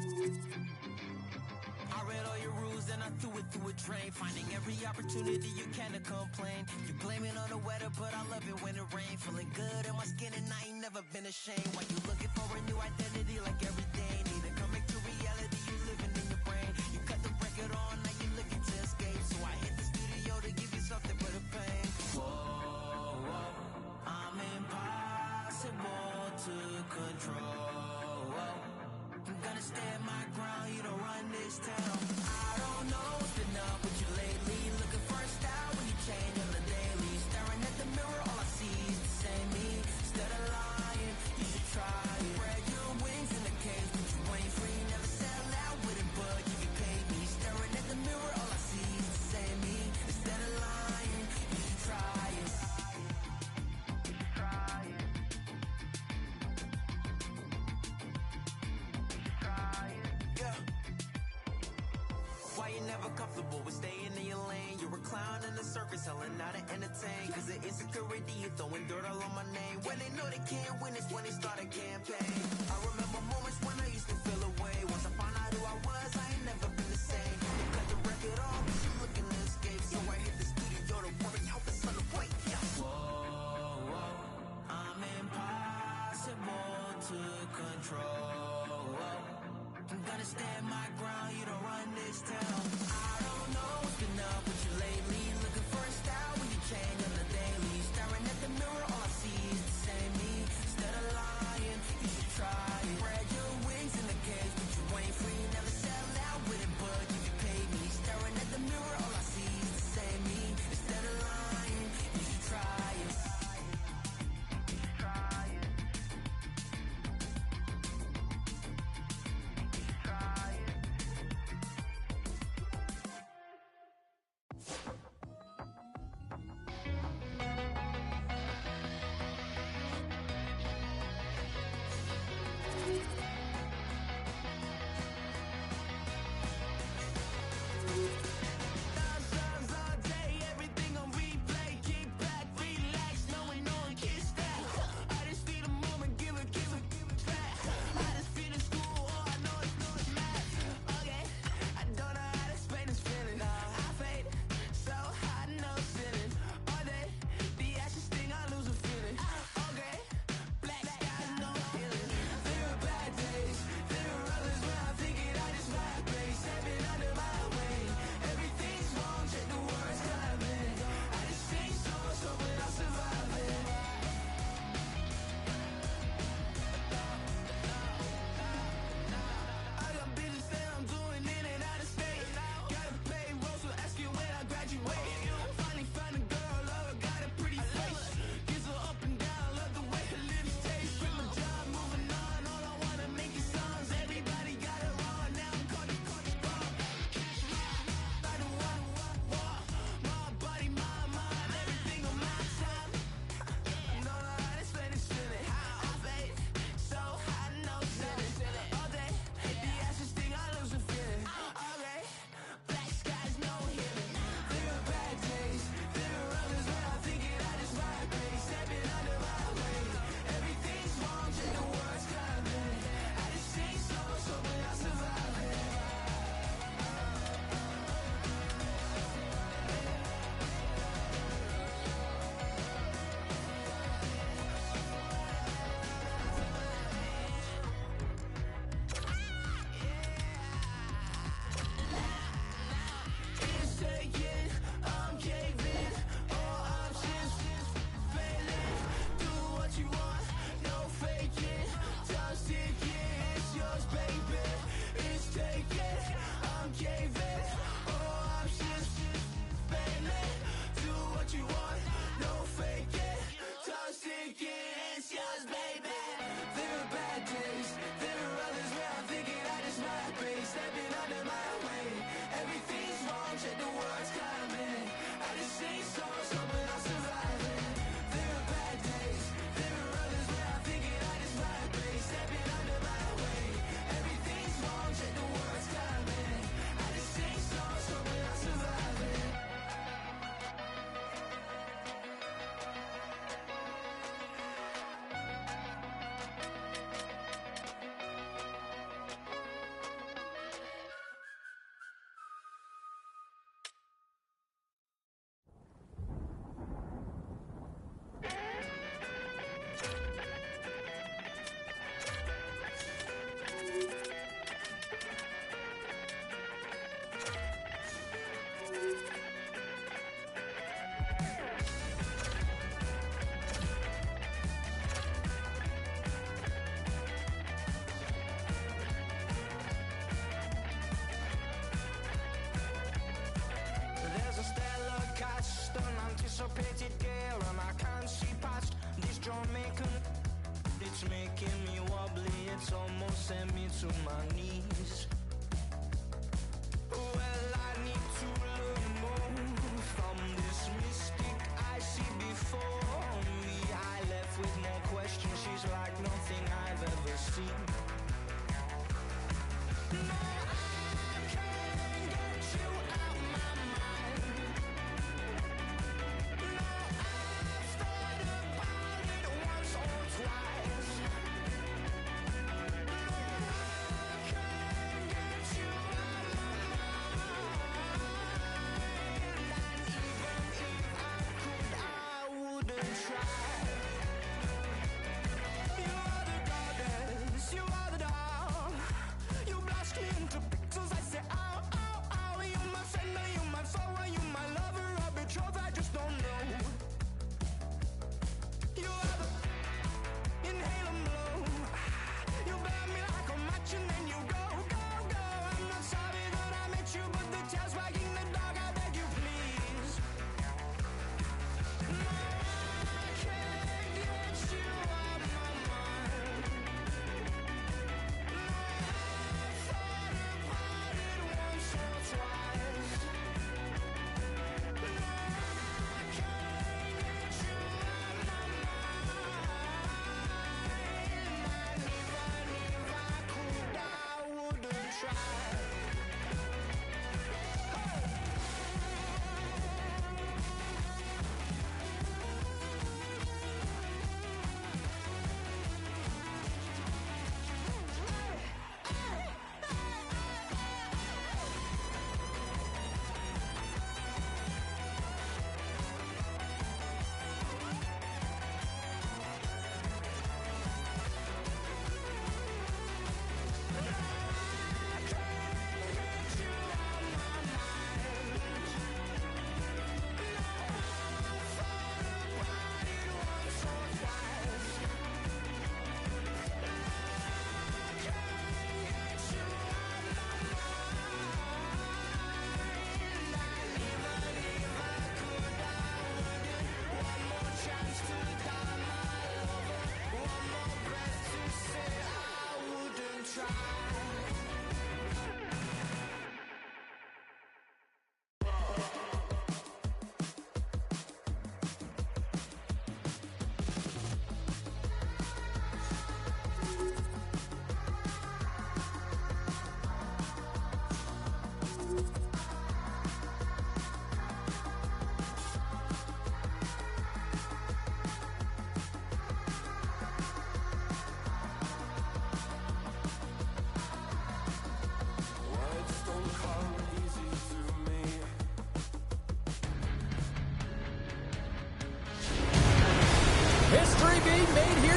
I read all your rules and I threw it through a drain. Finding every opportunity you can to complain. You blame it on the weather, but I love it when it rains. Feeling good in my skin and I ain't never been ashamed. Why you looking for a new identity like every day? Need to come back to reality, you living in your brain. You cut the record on, now you looking to escape. So I hit the studio to give you something for the pain. Whoa, whoa, I'm impossible to control. I'm gonna stand my ground, you don't run this town. I don't know what's been up with you lately. Looking for a style when you change on the daily. Staring at the mirror, all I see is the same me. Instead of lying, you should try it. Spread your wings in the cage, but you ain't free. Never sell out with it, but you can pay me. Staring at the mirror, all I see is the same me. Instead of lying, you should try it. Why you never comfortable with staying in your lane? You're a clown in the circus, selling out to entertain. Cause the insecurity, you throwing dirt all on my name. When they know they can't win, it's when they start a campaign. I remember moments when I used to feel away. Once I found out who I was, I ain't never been the same. You cut the record off, but you looking to escape. So I hit the studio to worry out the sun away. Yeah. Whoa, whoa, I'm impossible to control. I'm gonna stand my ground, you don't run this town. I don't know what's been up with you lately. Looking for a style when you change on the daily. Staring at the mirror, all I see is the same me. Instead of lying, you should try it. Spread your wings in the cage, but you ain't free. Never sell out with it, but you can pay me. Staring at the mirror, all I see is the same me. Instead of lying, you should try it. Try it. Try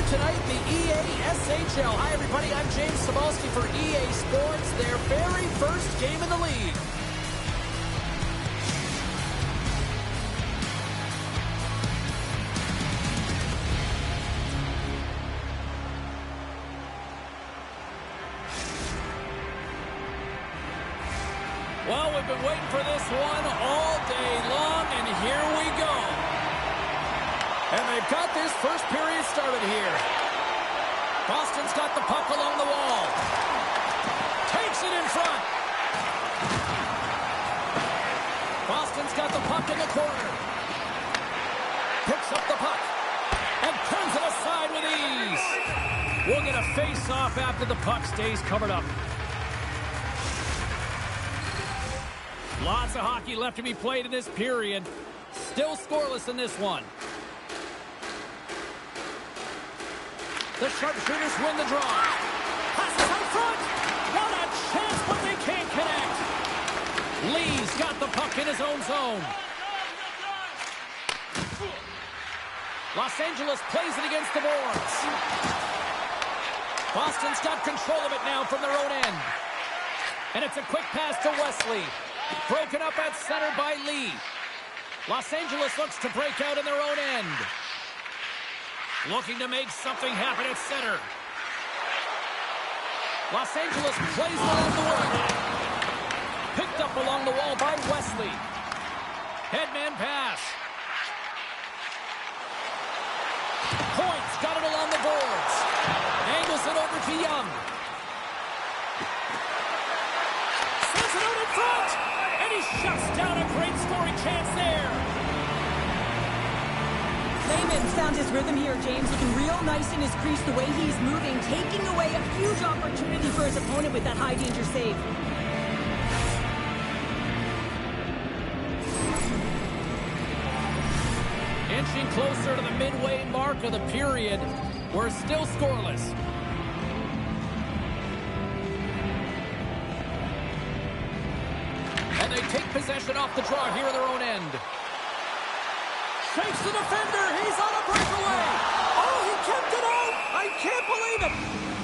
tonight in the EA/SHL. Hi, everybody. I'm James Cebulski for EA Sports, their very first game in the league. Well, we've been waiting for this one all day long, and here we go. And they've got this first period started here. Boston's got the puck along the wall. Takes it in front. Boston's got the puck in the corner. Picks up the puck and turns it aside with ease. We'll get a face-off after the puck stays covered up. Lots of hockey left to be played in this period. Still scoreless in this one. The sharpshooters win the draw. Passes out front. What a chance, but they can't connect. Lee's got the puck in his own zone. Los Angeles plays it against the boards. Boston's got control of it now from their own end. And it's a quick pass to Wesley. Broken up at center by Lee. Los Angeles looks to break out in their own end. Looking to make something happen at center. Los Angeles plays along the wall. Picked up along the wall by Wesley. Headman pass. Points got it along the boards. Angles it over to Young. Sends it out in front. And he shuts down a great scoring chance there. Lehman's found his rhythm here, James. Looking real nice in his crease, the way he's moving, taking away a huge opportunity for his opponent with that high-danger save. Inching closer to the midway mark of the period. We're still scoreless. And they take possession off the draw here in their own end. Shakes the defender. He's on a breakaway. Oh, he kept it out. I can't believe it.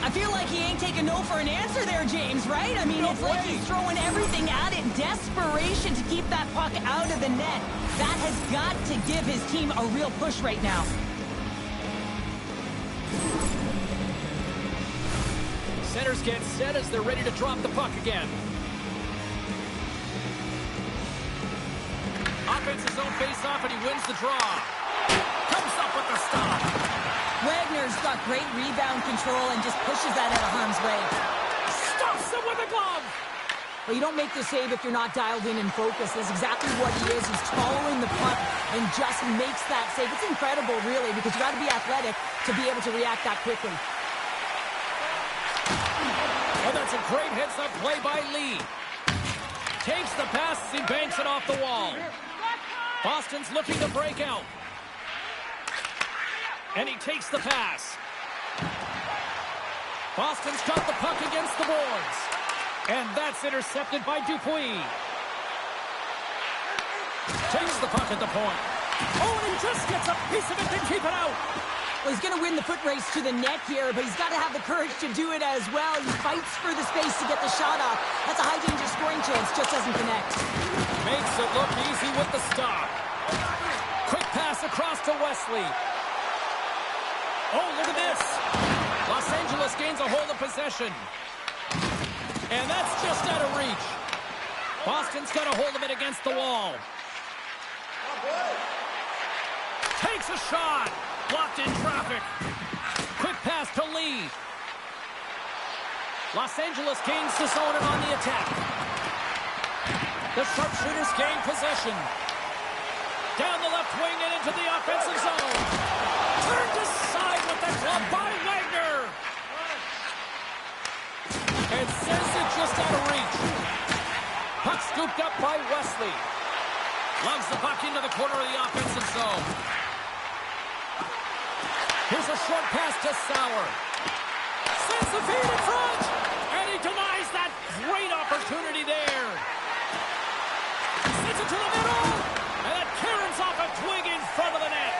I feel like he ain't taking no for an answer there, James, right? I mean, No it's way. like he's throwing everything at it. Desperation to keep that puck out of the net. That has got to give his team a real push right now. Centers get set as they're ready to drop the puck again. Offense his own face-off, and he wins the draw. Comes up with the stop. Wagner's got great rebound control and just pushes that out of harm's way. Stops him with a glove. Well, you don't make the save if you're not dialed in and focused. That's exactly what he is. He's following the puck and just makes that save. It's incredible, really, because you got to be athletic to be able to react that quickly. Oh, that's a great heads-up play by Lee. Takes the pass as he banks it off the wall. Boston's looking to break out. And he takes the pass. Boston's got the puck against the boards. And that's intercepted by Dupuis. Takes the puck at the point. Oh, and he just gets a piece of it to keep it out. Well, he's going to win the foot race to the net here, but he's got to have the courage to do it as well. He fights for the space to get the shot off. That's a high-danger scoring chance, just doesn't connect. Makes it look easy with the stop. Quick pass across to Wesley. Oh, look at this. Los Angeles gains a hold of possession. And that's just out of reach. Boston's got a hold of it against the wall. Takes a shot. Blocked in traffic. Quick pass to Lee. Los Angeles gains the zone and on the attack. The sharpshooters gain possession. Down the left wing and into the offensive zone. Turned aside with the glove by Wagner. And sends it just out of reach. Puck scooped up by Wesley. Lugs the puck into the corner of the offensive zone. Here's a short pass to Sauer. Sends the feed in front. And he denies that great opportunity there. Sends it to the middle. And it caroms off a twig in front of the net.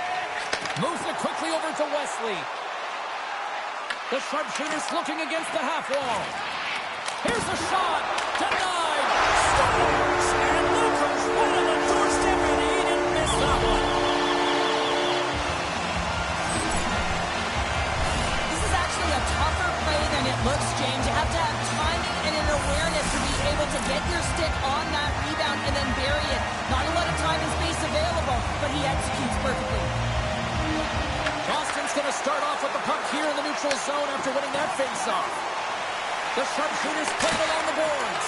Moves it quickly over to Wesley. The sharpshooter's looking against the half wall. Here's a shot. Denied. Scores. And Luka's right on the doorstep, and he didn't miss that one. This is actually a tougher play than it looks, James. You have to have timing and an awareness to be able to get your stick on that rebound and then bury it. Not a lot of time and space available, but he executes perfectly. Boston's going to start off with the puck here in the neutral zone after winning that faceoff. The sharpshooter's played along the boards.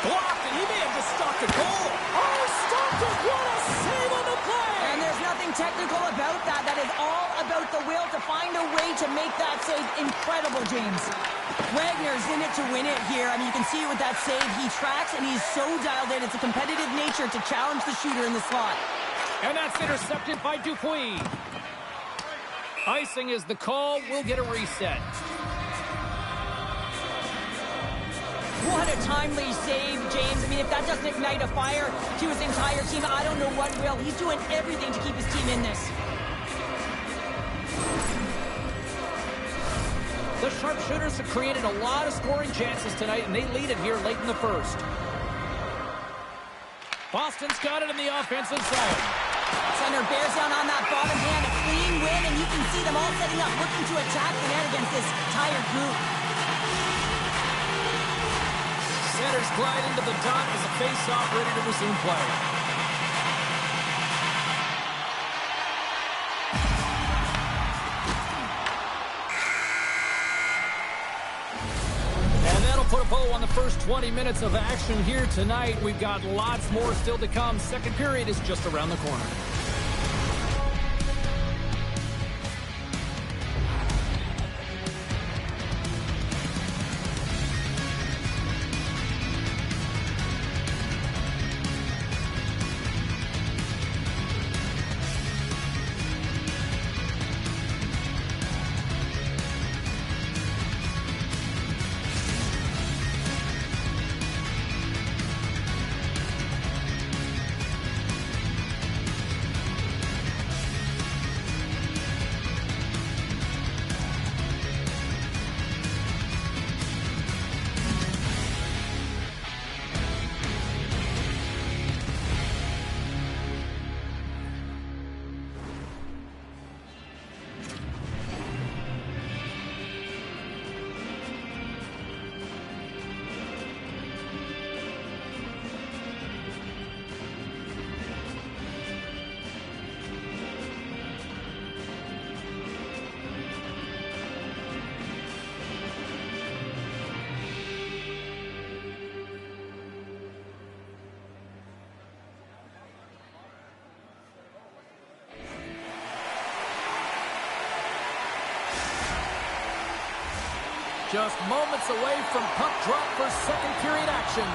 Blocked, and he may have just stopped a goal. Oh, stopped it! What a save on the play! And there's nothing technical about that. That is all about the will to find a way to make that save incredible, James. Wagner's in it to win it here. I mean, you can see it with that save. He tracks, and he's so dialed in. It's a competitive nature to challenge the shooter in the slot. And that's intercepted by Dupuis. Icing is the call. We'll get a reset. What a timely save, James. I mean, if that doesn't ignite a fire to his entire team, I don't know what will. He's doing everything to keep his team in this. The sharpshooters have created a lot of scoring chances tonight, and they lead it here late in the first. Boston's got it in the offensive zone. Center bears down on that bottom hand, a clean win, and you can see them all setting up, looking to attack the net against this tired group. Centers glide into the dot as a face-off ready to resume play. And that'll put a bow on the first 20 minutes of action here tonight. We've got lots more still to come. Second period is just around the corner. Just moments away from puck drop for second period action.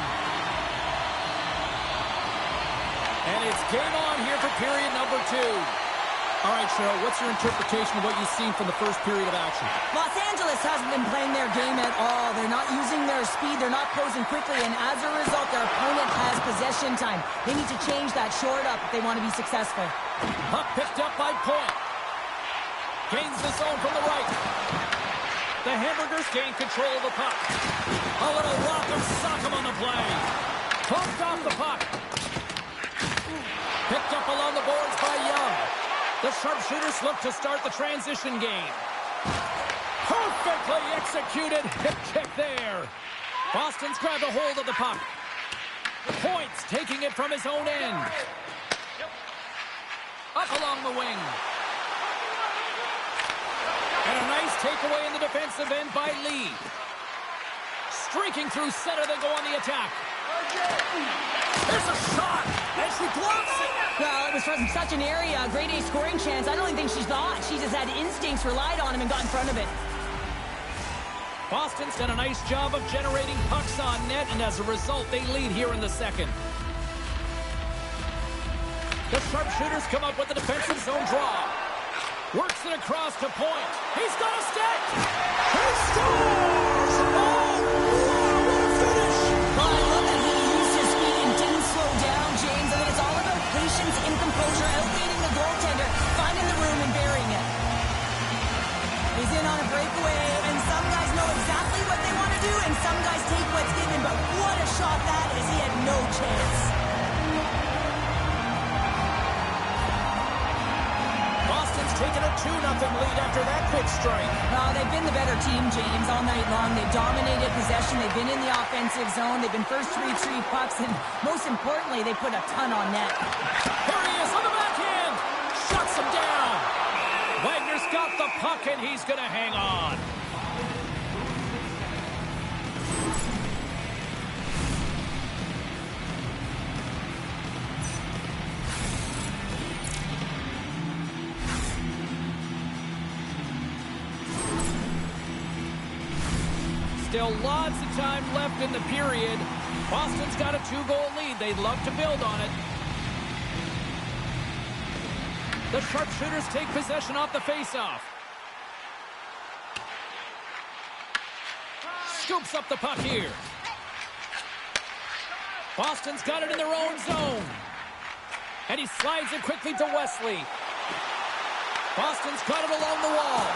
And it's game on here for period number 2. All right, Cheryl, what's your interpretation of what you've seen from the first period of action? Los Angeles hasn't been playing their game at all. They're not using their speed. They're not closing quickly. And as a result, their opponent has possession time. They need to change that short up if they want to be successful. Puck picked up by Point. Gains the zone from the right. The Hamburgers gain control of the puck. A little rock'em sock'em on the play. Pumped off the puck. Picked up along the boards by Young. The sharpshooters look to start the transition game. Perfectly executed hip kick there. Boston's grabbed a hold of the puck. Points taking it from his own end. Up along the wing. And a nice takeaway in the defensive end by Lee. Streaking through center, they go on the attack. There's a shot, and she blocks it. Well, it was from such an area, a grade A scoring chance. I don't even think she thought. She just had instincts, relied on him, and got in front of it. Boston's done a nice job of generating pucks on net, and as a result, they lead here in the second. The sharpshooters come up with the defensive zone draw. Works it across to Point. He's got a stick. He scores! Oh, wow, what a finish! Well, I love that he used his speed and didn't slow down, James. I mean, it's all about patience and composure, outleading the goaltender, finding the room and burying it. He's in on a breakaway, and to, and some guys take what's given, but what a shot that is. He had no chance. Boston's taken a 2-0 lead after that quick strike. They've been the better team, James, all night long. They've dominated possession. They've been in the offensive zone. They've been first to retrieve pucks, and most importantly, they put a ton on net. Here he is on the backhand. Shuts him down. Wagner's got the puck, and he's going to hang on. Still lots of time left in the period. Boston's got a 2-goal lead. They'd love to build on it. The sharpshooters take possession off the faceoff. Scoops up the puck here. Boston's got it in their own zone. And he slides it quickly to Wesley. Boston's got it along the wall.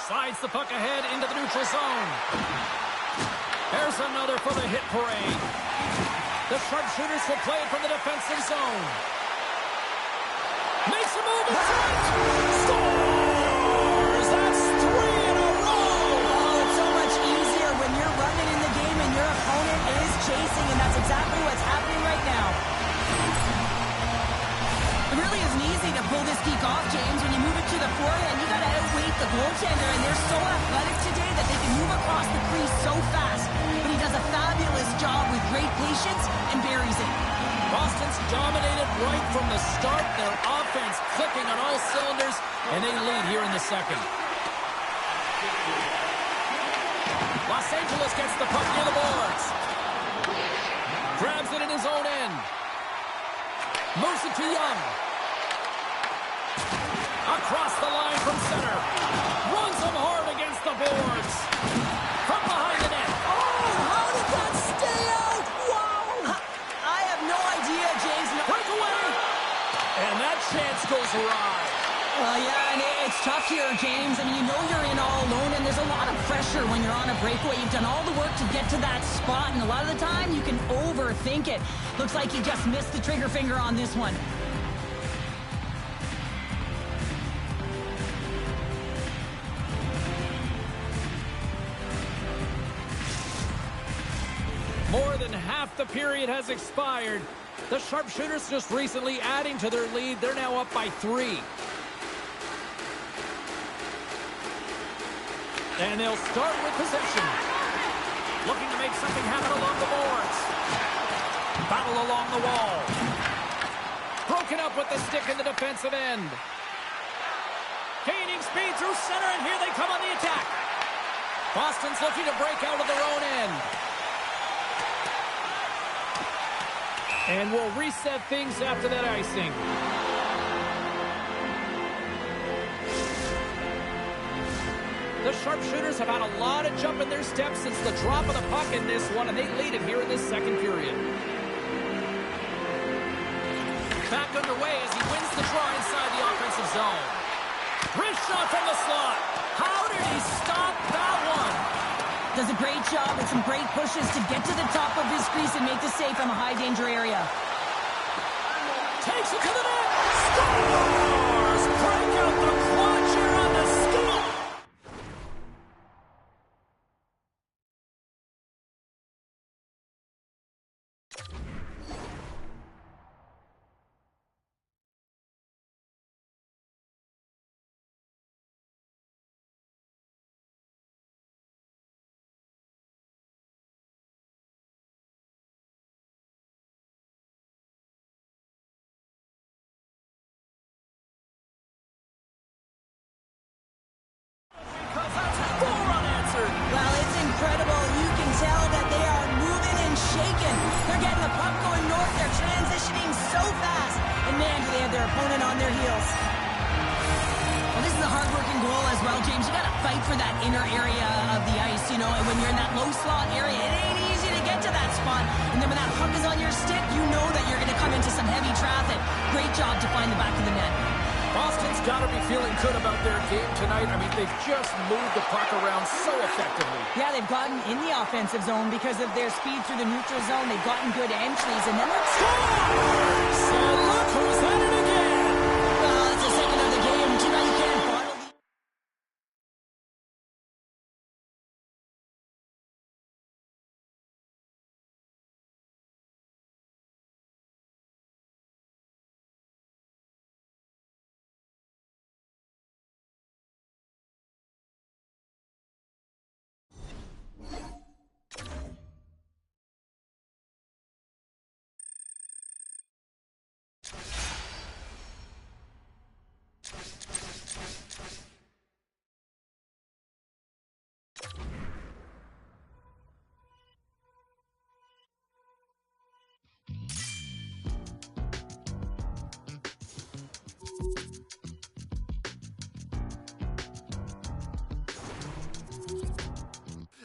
Slides the puck ahead into the neutral zone. There's another for the hit parade. The sharpshooters will play it from the defensive zone. Makes a move in front. Scores! That's 3 in a row! Oh, it's so much easier when you're running in the game and your opponent is chasing, and that's exactly what's happening right now. It really isn't easy to pull this geek off, James. When you move it to the forehand, you got to outweight the goaltender, and they're so athletic today that they can move across the crease so fast. But he does a fabulous job with great patience and buries it. Boston's dominated right from the start. Their offense clicking on all cylinders, and they lead here in the second. Los Angeles gets the puck near the boards. Grabs it in his own end. Moves it to Young. Across the line from center. Runs him hard against the boards. From behind the net. Oh, how did that stay out? Wow! I have no idea, James. Breakaway! And that chance goes awry. Well, yeah, and it's tough here, James. I mean, you know you're in all alone, and there's a lot of pressure when you're on a breakaway. You've done all the work to get to that spot, and a lot of the time you can overthink it. Looks like he just missed the trigger finger on this one. More than half the period has expired. The sharpshooters just recently adding to their lead. They're now up by 3. And they'll start with possession. Looking to make something happen along the boards. Battle along the wall. Broken up with the stick in the defensive end. Gaining speed through center, and here they come on the attack. Boston's looking to break out of their own end. And we'll reset things after that icing. The sharpshooters have had a lot of jump in their steps since the drop of the puck in this one, and they lead it here in this second period. Back underway as he wins the draw inside the offensive zone. Wrist shot from the slot. How did he stop that one? Does a great job with some great pushes to get to the top of his crease and make the save from a high-danger area. Takes it to the net. Scores! Break out the clutch here on the skate. Well, it's incredible. You can tell that they are moving and shaking. They're getting the puck going north. They're transitioning so fast. And man, do they have their opponent on their heels. Well, this is a hard-working goal as well, James. You got to fight for that inner area of the ice, you know, and when you're in that low slot area, it ain't easy to get to that spot. And then when that puck is on your stick, you know that you're going to come into some heavy traffic. Great job to find the back of the net. Boston's got to be feeling good about their game tonight. I mean, they've just moved the puck around so effectively. Yeah, they've gotten in the offensive zone because of their speed through the neutral zone. They've gotten good entries, and then they're... Scores! So look who's at it again! Well, it's the second of the game. Too bad you can't bottle the...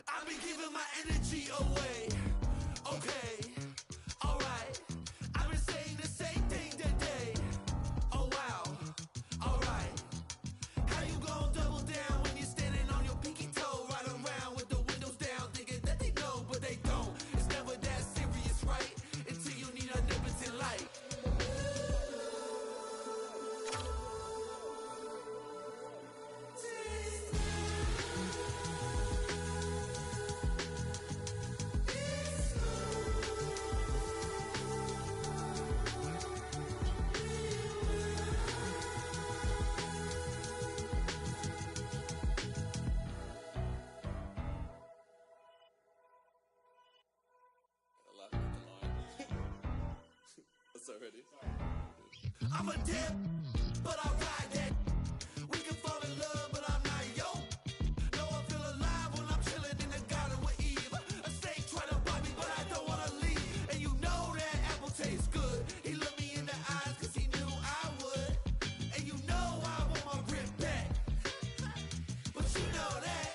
I've been giving my energy away. Okay, alright. I've been saying the same thing today. Oh wow, alright. How you gon' double down when you're standing on your pinky toe, right around with the windows down, thinking that they know, but they don't. It's never that serious, right? Until you need a omnipotent light. I'm a dip, but I ride that. We can fall in love, but I'm not yo. No, I feel alive when I'm chilling in the garden with Eve. A snake trying to bite me, but I don't wanna leave. And you know that apple tastes good. He looked me in the eyes cause he knew I would. And you know I want my rip back. But you know that.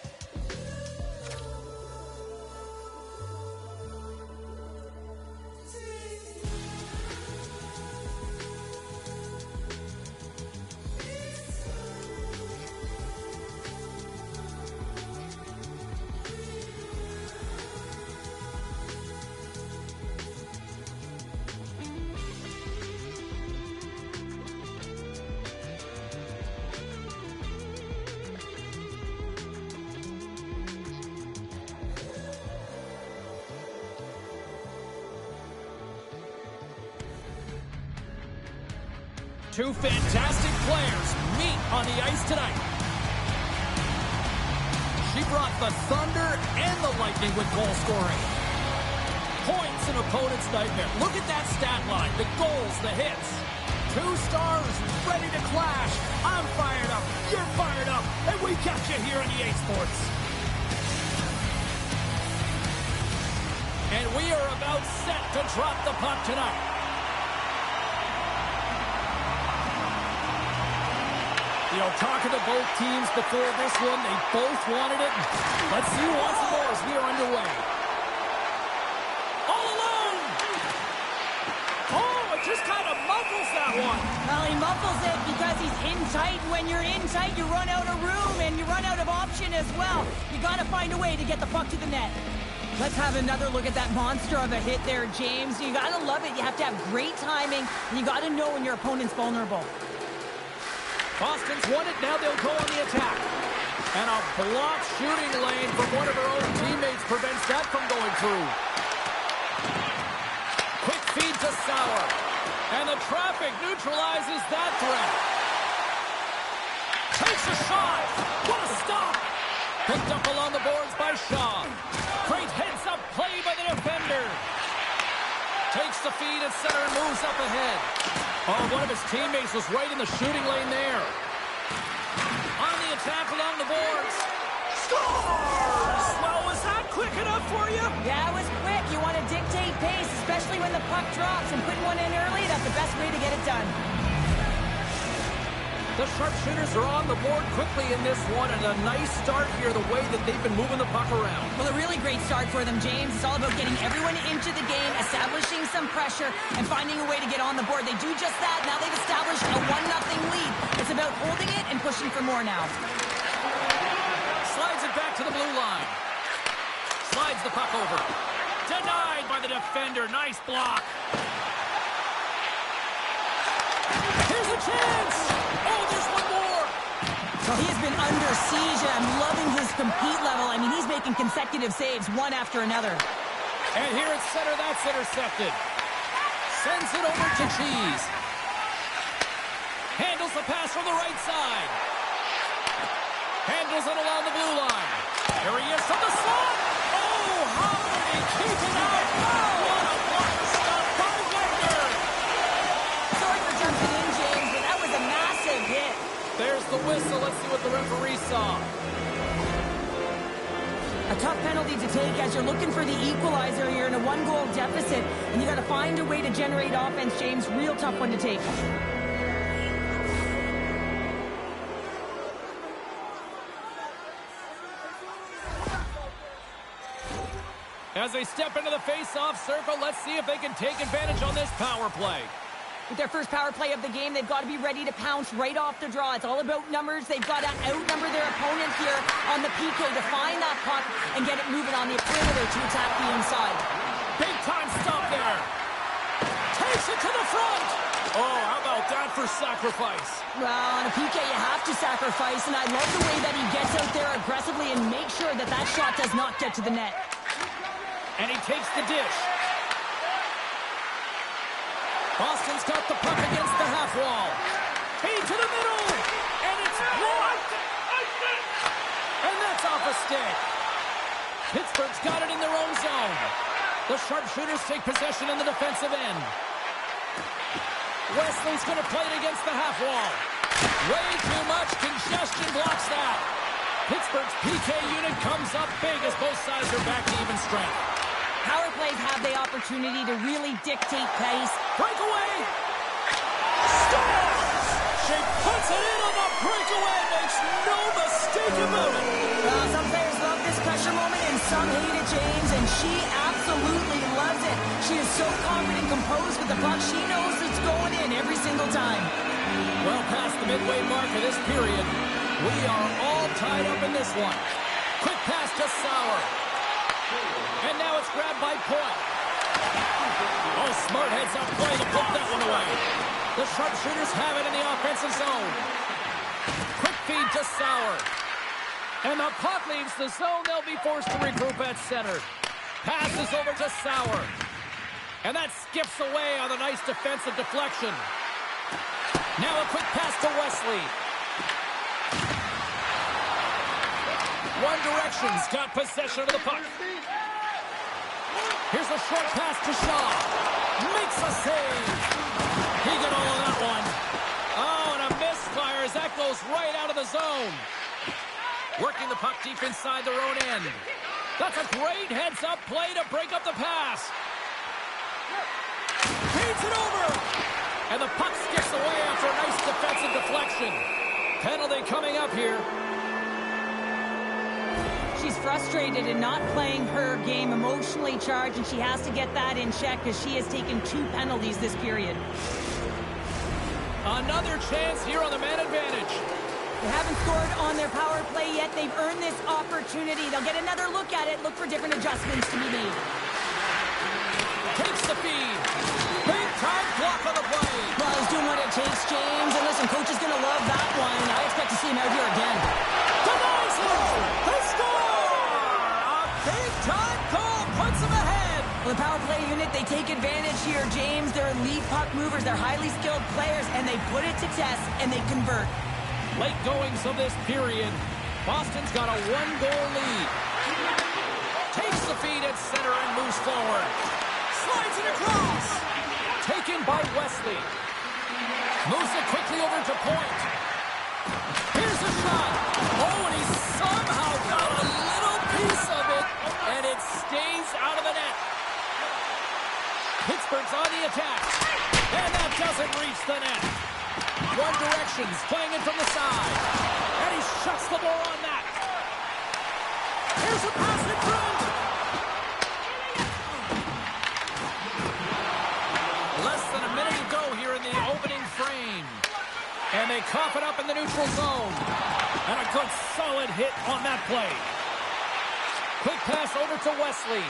Two fantastic players meet on the ice tonight. She brought the thunder and the lightning with goal scoring. Points an opponent's nightmare. Look at that stat line. The goals, the hits. Two stars ready to clash. I'm fired up. You're fired up. And we got you here on EA Sports. And we are about set to drop the puck tonight. You know, talking to both teams before this one, they both wanted it. Let's see who wants more as we are underway. All alone! Oh, it just kind of muffles that one. Well, he muffles it because he's in tight. When you're in tight, you run out of room and you run out of option as well. You got to find a way to get the puck to the net. Let's have another look at that monster of a hit there, James. You got to love it. You have to have great timing, and you got to know when your opponent's vulnerable. Boston's won it, now they'll go on the attack. And a blocked shooting lane from one of her own teammates prevents that from going through. Quick feed to Sauer. And the traffic neutralizes that threat. Takes a shot. What a stop. Picked up along the boards by Shaw. Great heads-up play by the defender. Takes the feed at center and moves up ahead. Oh, one of his teammates was right in the shooting lane there. On the attack along the boards. Scores! Well, was that quick enough for you? Yeah, it was quick. You want to dictate pace, especially when the puck drops, and putting one in early, that's the best way to get it done. The sharpshooters are on the board quickly in this one, and a nice start here, the way that they've been moving the puck around. Well, a really great start for them, James. It's all about getting everyone into the game, establishing some pressure, and finding a way to get on the board. They do just that. Now they've established a 1-0 lead. It's about holding it and pushing for more now. Slides it back to the blue line. Slides the puck over. Denied by the defender. Nice block. Here's a chance. Oh, there's one more. So he has been under siege, and I'm loving his compete level. I mean, he's making consecutive saves, one after another. And here at center, that's intercepted. Sends it over to Cheese. Handles the pass from the right side. Handles it along the blue line. Here he is from the slot. Oh, how did he keep it out? Oh, what a block stop by Wagner. Sorry for jumping in, James, but that was a massive hit. There's the whistle. Let's see what the referee saw. A tough penalty to take as you're looking for the equalizer here in a 1-goal deficit, and you got to find a way to generate offense, James. Real tough one to take. As they step into the face-off circle, let's see if they can take advantage on this power play. With their first power play of the game, they've got to be ready to pounce right off the draw. It's all about numbers. They've got to outnumber their opponent here on the PK to find that puck and get it moving on the perimeter to attack the inside. Big time stop there. Takes it to the front. Oh, how about that for sacrifice? Well, on a PK, you have to sacrifice, and I love the way that he gets out there aggressively and makes sure that that shot does not get to the net. And he takes the dish. Boston's got the puck against the half wall. Feed to the middle, and it's blocked. And that's off a stick. Pittsburgh's got it in their own zone. The sharpshooters take possession in the defensive end. Wesley's going to play it against the half wall. Way too much congestion blocks that. Pittsburgh's PK unit comes up big as both sides are back to even strength. Power plays have the opportunity to really dictate pace. Breakaway! Scores! She puts it in on the breakaway, makes no mistake about it. Well, some players love this pressure moment and some hate it, James, and she absolutely loves it. She is so confident and composed with the puck. She knows it's going in every single time. Well past the midway mark of this period, we are all tied up in this one. Quick pass to Sauer. And now it's grabbed by Point. Oh, smart heads-up play to put that one away. The sharpshooters have it in the offensive zone. Quick feed to Sauer. And the puck leaves the zone. They'll be forced to regroup at center. Passes over to Sauer. And that skips away on a nice defensive deflection. Now a quick pass to Wesley. One Direction's got possession of the puck. Here's a short pass to Shaw. Makes a save. He got all of that one. Oh, and a misfire as that goes right out of the zone. Working the puck deep inside their own end. That's a great heads-up play to break up the pass. Feeds it over. And the puck skips away after a nice defensive deflection. Penalty coming up here. She's frustrated and not playing her game, emotionally charged, and she has to get that in check because she has taken 2 penalties this period. Another chance here on the man advantage. They haven't scored on their power play yet. They've earned this opportunity. They'll get another look at it, look for different adjustments to be made. Takes the feed. Big time block on the play. Well, he's doing what it takes, James. And listen, coach is going to love that one. I expect to see him out here again. Denies him. They score! A big time goal puts them ahead. Well, the power play unit, they take advantage here, James. They're elite puck movers. They're highly skilled players, and they put it to test, and they convert. Late goings of this period. Boston's got a 1-goal lead. Takes the feed at center and moves forward. Slides it across. Taken by Wesley. Moves it quickly over to Point. Here's a shot. Oh, and he somehow got a little piece of it, and it stays out of the net. Pittsburgh's on the attack, and that doesn't reach the net. One Direction's playing it from the side. And he shuts the door on that. Here's a pass in front. Less than a minute to go here in the opening frame. And they cough it up in the neutral zone. And a good solid hit on that play. Quick pass over to Wesley.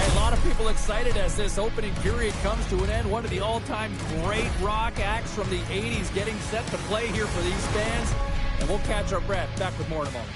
A lot of people excited as this opening period comes to an end. One of the all-time great rock acts from the 80s getting set to play here for these fans. And we'll catch our breath. Back with more in a moment.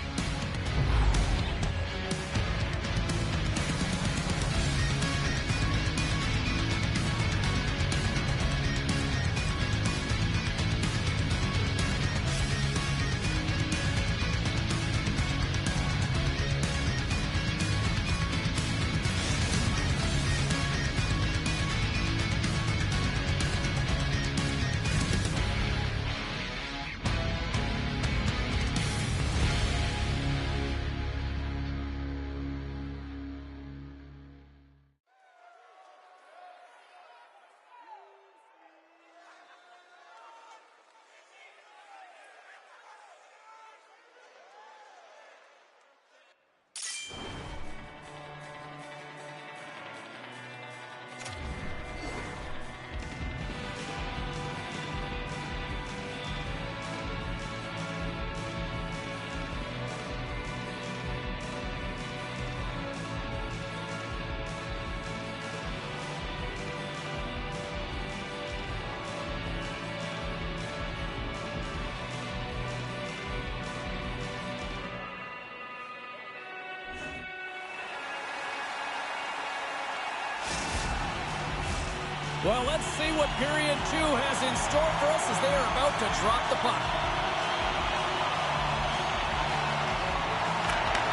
Well, let's see what period 2 has in store for us as they are about to drop the puck.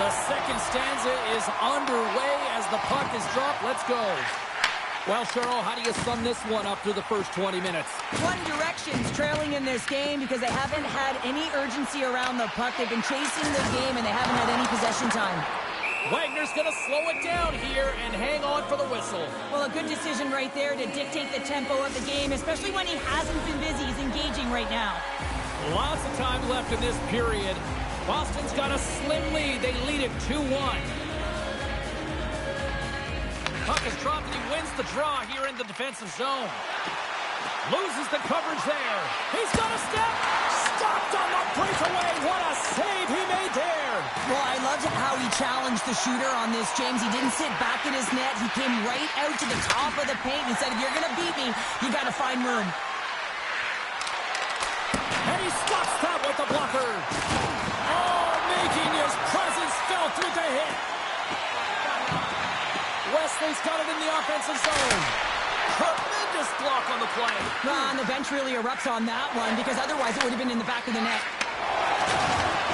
The second stanza is underway as the puck is dropped. Let's go. Well, Cheryl, how do you sum this one up through the first 20 minutes? One Direction's trailing in this game because they haven't had any urgency around the puck. They've been chasing the game, and they haven't had any possession time. Wagner's going to slow it down here and hang on for the whistle. Well, a good decision right there to dictate the tempo of the game, especially when he hasn't been busy. He's engaging right now. Lots of time left in this period. Boston's got a slim lead. They lead it 2-1. Puck is dropped and he wins the draw here in the defensive zone. Loses the coverage there. He's got a step. Stopped on the breakaway. What a save he made there. Well, I loved how he challenged the shooter on this, James. He didn't sit back in his net. He came right out to the top of the paint and said, if you're going to beat me, you got to find room. And he stops that with the blocker. Oh, making his presence felt with the hit. Wesley's got it in the offensive zone. Tremendous block on the play. And the bench really erupts on that one because otherwise it would have been in the back of the net.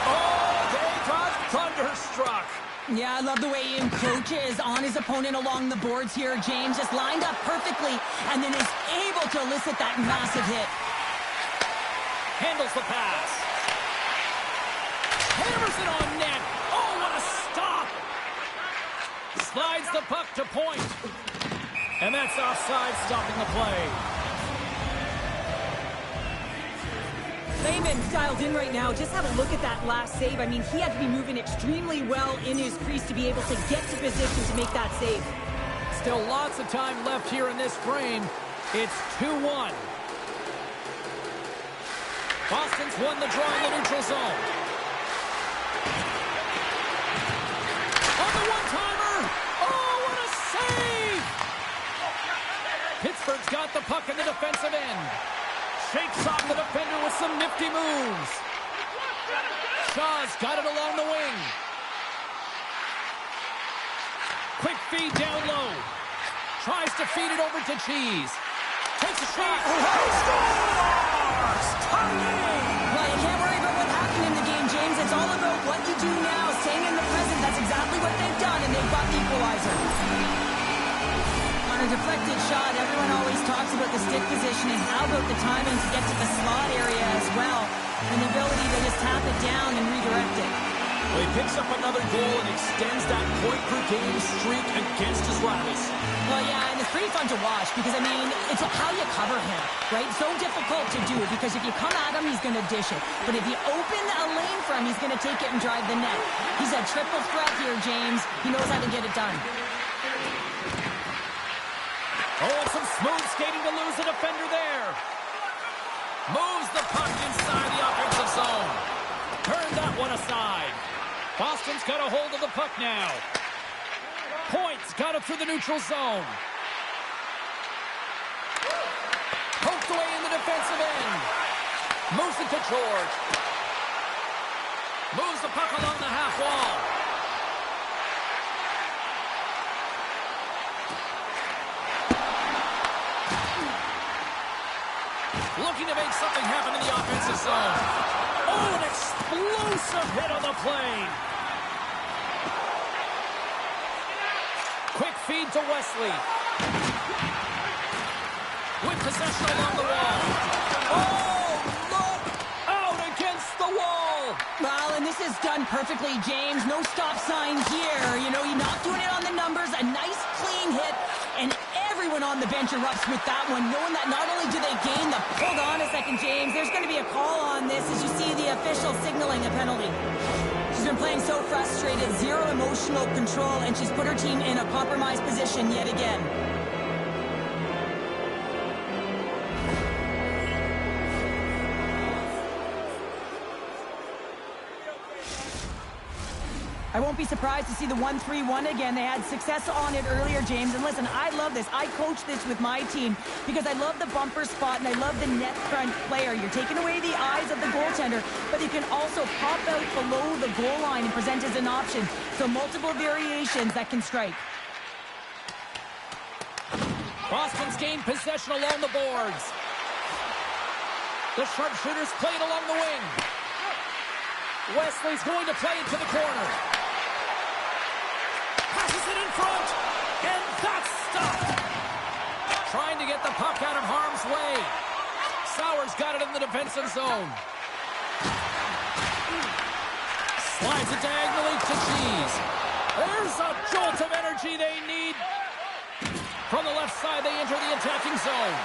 Oh, they got thunderstruck. Yeah, I love the way he encroaches on his opponent along the boards here, James. Just lined up perfectly and then is able to elicit that massive hit. Handles the pass. Hammers it on net. Oh, what a stop. Slides the puck to point. And that's offside, stopping the play. Lehman's dialed in right now. Just have a look at that last save. I mean, he had to be moving extremely well in his crease to be able to get to position to make that save. Still lots of time left here in this frame. It's 2-1. Boston's won the draw in the neutral zone. On the one-timer! Oh, what a save! Pittsburgh's got the puck in the defensive end. Shakes off the defender with some nifty moves. Shaw's got it along the wing. Quick feed down low. Tries to feed it over to Cheese. Takes a shot. Scores! Well, you can't worry about what happened in the game, James. It's all about what you do now, staying in the present. That's exactly what they've done, and they've got the equalizer. On a deflected shot, everyone always talks about the stick positioning. How about the timing to get to the slot area as well, and the ability to just tap it down and redirect it. Well, he picks up another goal and extends that point-per-game streak against his rivals. Well, yeah, and it's pretty fun to watch because, I mean, it's how you cover him, right? So difficult to do because if you come at him, he's going to dish it. But if you open a lane for him, he's going to take it and drive the net. He's a triple threat here, James. He knows how to get it done. Oh, and some smooth skating to lose a defender there. Moves the puck inside the offensive zone. Turn that one aside. Boston's got a hold of the puck now. Points got it through the neutral zone. Poked away in the defensive end. Moves it to George. Moves the puck along the half wall. Looking to make something happen in the offensive zone. Oh, an explosive hit on the play. Quick feed to Wesley. With possession along the wall. Oh, look! Out against the wall! Well, and this is done perfectly, James. No stop sign here. You know, you're not doing it on the numbers. A nice, clean hit. And everyone on the bench erupts with that one, knowing that not only do they gain the... Hold on a second, James. There's going to be a call on this as you see the official signaling a penalty. She's been playing so frustrated, zero emotional control, and she's put her team in a compromised position yet again. I won't be surprised to see the 1-3-1 again. They had success on it earlier, James. And listen, I love this. I coach this with my team because I love the bumper spot and I love the net front player. You're taking away the eyes of the goaltender, but you can also pop out below the goal line and present as an option. So multiple variations that can strike. Boston's gained possession along the boards. The sharpshooters played along the wing. Wesley's going to play it to the corner. Passes it in front, and that's stopped. Trying to get the puck out of harm's way. Sauer's got it in the defensive zone. Slides it diagonally to Cheese. There's a jolt of energy they need. From the left side, they enter the attacking zone.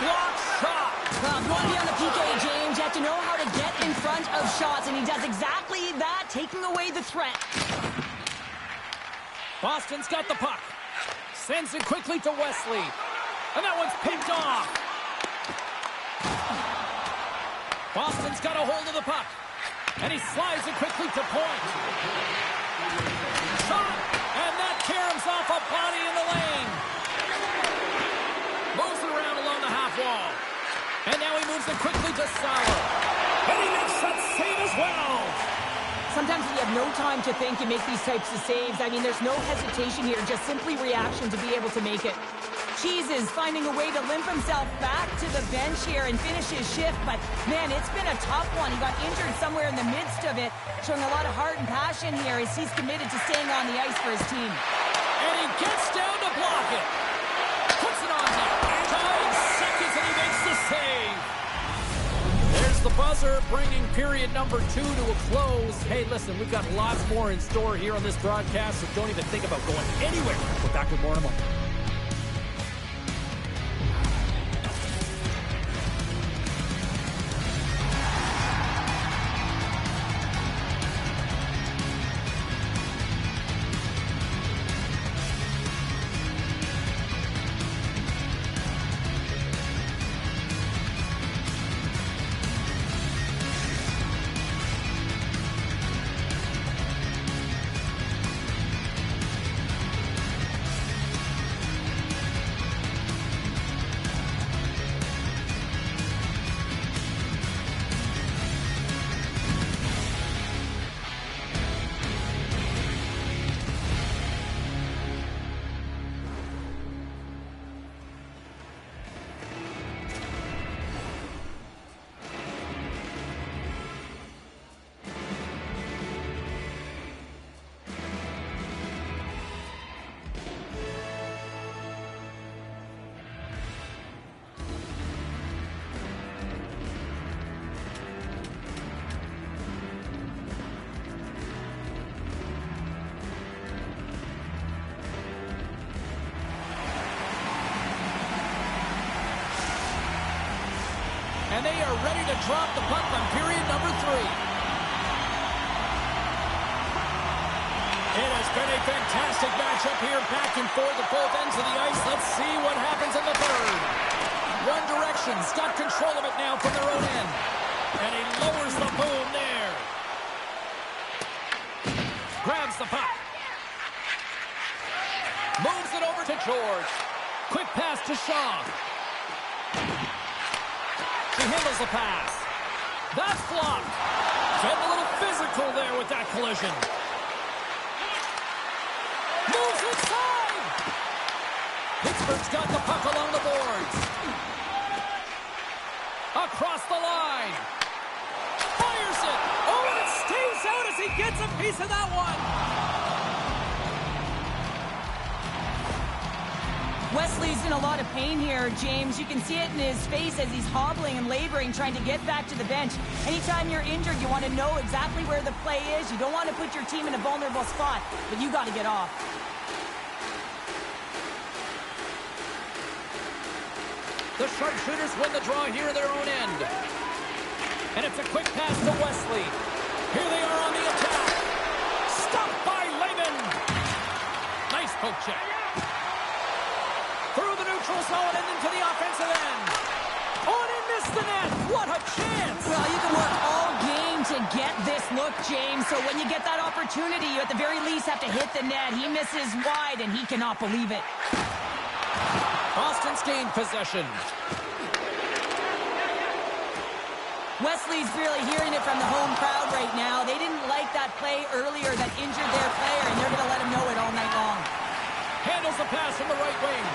Block shot. Well, you want to be on the PK, James. You have to know how to get in front of shots, and he does exactly that, taking away the threat. Boston's got the puck. Sends it quickly to Wesley. And that one's picked off. Boston's got a hold of the puck. And he slides it quickly to point. Shot! And that caroms off a body in the lane. Moves it around along the half wall. And now he moves it quickly to Sauer. And he makes that save as well. Sometimes when you have no time to think, you make these types of saves. I mean, there's no hesitation here, just simply reaction to be able to make it. Cheese is finding a way to limp himself back to the bench here and finish his shift, but man, it's been a tough one. He got injured somewhere in the midst of it, showing a lot of heart and passion here as he's committed to staying on the ice for his team. And he gets down to block it. Puts it on net. 5 seconds and he makes the save. There's the buzzer, bringing period number 2 to a close. Hey, listen, we've got lots more in store here on this broadcast, so don't even think about going anywhere. We're back with more in a moment. And they are ready to drop the puck on period number 3. It has been a fantastic matchup here, back and forth at both ends of the ice. Let's see what happens in the third. One Direction's got control of it now from their own end. And he lowers the boom there. Grabs the puck. Moves it over to George. Quick pass to Shaw. He handles the pass. That's blocked. Getting a little physical there with that collision. Moves inside! Pittsburgh's got the puck along the boards. Across the line. Fires it. Oh, and it stays out as he gets a piece of that one. Wesley's in a lot of pain here, James. You can see it in his face as he's hobbling and laboring, trying to get back to the bench. Anytime you're injured, you want to know exactly where the play is. You don't want to put your team in a vulnerable spot, but you got to get off. The sharpshooters win the draw here in their own end. And it's a quick pass to Wesley. Here they are on the attack. Stopped by Lehman. Nice poke check. Through the neutral zone and into the offensive end. Oh, and he missed the net. What a chance. Well, you can work all game to get this look, James. So when you get that opportunity, you at the very least have to hit the net. He misses wide, and he cannot believe it. Boston's gained possession. Wesley's really hearing it from the home crowd right now. They didn't like that play earlier that injured their player, and they're going to let him know it all night long. Handles the pass from the right wing.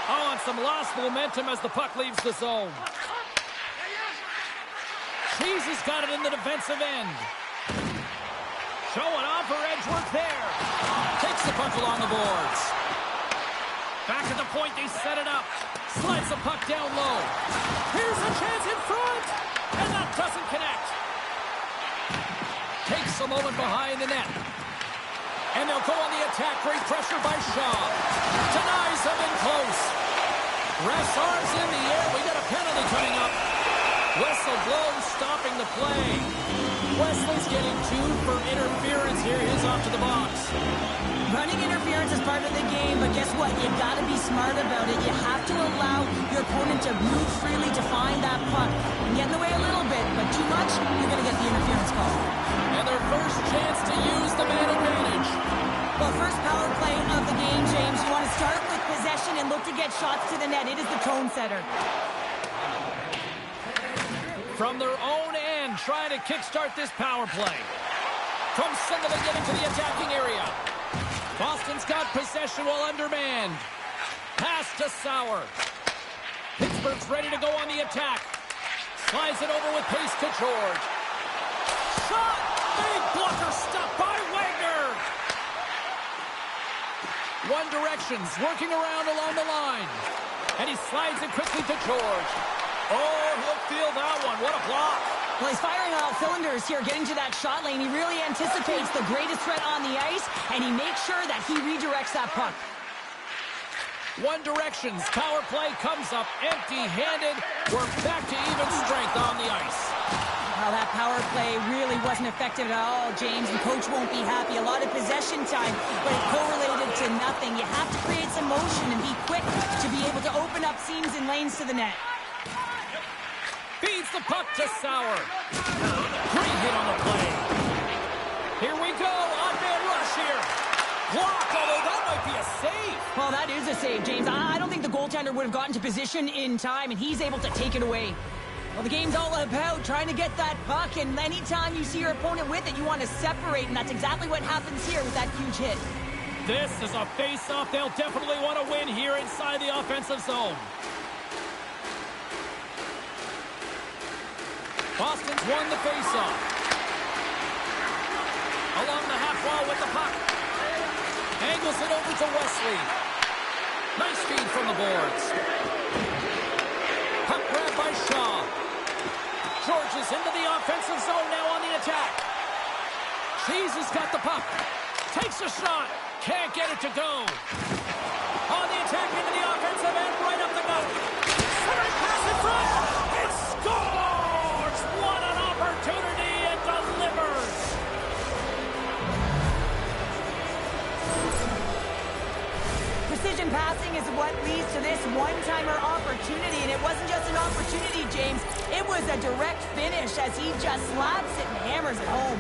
Oh, and some lost momentum as the puck leaves the zone. Cheese has got it in the defensive end. Showing off her edge work there. Takes the puck along the boards. Back at the point, they set it up. Slides the puck down low. Here's a chance in front. And that doesn't connect. Takes a moment behind the net. And they'll go on the attack. Great pressure by Shaw. Denies them in close. Ref's arms in the air. We got a penalty coming up. Whistle blows, stopping the play. Wesley's getting 2 for interference here. He's off to the box. Running interference is part of the game, but guess what? You got to be smart about it. You have to allow your opponent to move freely to find that puck. And get in the way a little bit, but too much, you're going to get the interference call. And their first chance to use the man advantage. Well, first power play of the game, James. You want to start with possession and look to get shots to the net. It is the tone setter. From their own end, trying to kickstart this power play. From center, they get into the attacking area. Boston's got possession while undermanned. Pass to Sauer. Pittsburgh's ready to go on the attack. Slides it over with pace to George. Shot! Big blocker stopped by Wagner. One Direction's working around along the line. And he slides it quickly to George. Oh, he'll feel that one. What a block. Well, he's firing on all cylinders here, getting to that shot lane. He really anticipates the greatest threat on the ice, and he makes sure that he redirects that puck. One Direction's power play comes up empty-handed. We're back to even strength on the ice. Well, that power play really wasn't effective at all, James. The coach won't be happy. A lot of possession time, but it correlated to nothing. You have to create some motion and be quick to be able to open up seams and lanes to the net. Feeds the puck to Sauer. Great hit on the play. Here we go. On-man rush here. Blocked, although that might be a save. Well, that is a save, James. I don't think the goaltender would have gotten to position in time, and he's able to take it away. Well, the game's all about trying to get that puck, and anytime you see your opponent with it, you want to separate, and that's exactly what happens here with that huge hit. This is a face-off they'll definitely want to win here inside the offensive zone. Boston's won the face-off. Along the half wall with the puck. Angles it over to Wesley. Nice feed from the boards. Puck grab by Shaw. George is into the offensive zone now on the attack. Cheese has got the puck. Takes a shot. Can't get it to go. On the attack into the offensive end, right up the gut. Centering pass in front. in passing is what leads to this one-timer opportunity, and it wasn't just an opportunity, James. It was a direct finish as he just slaps it and hammers it home.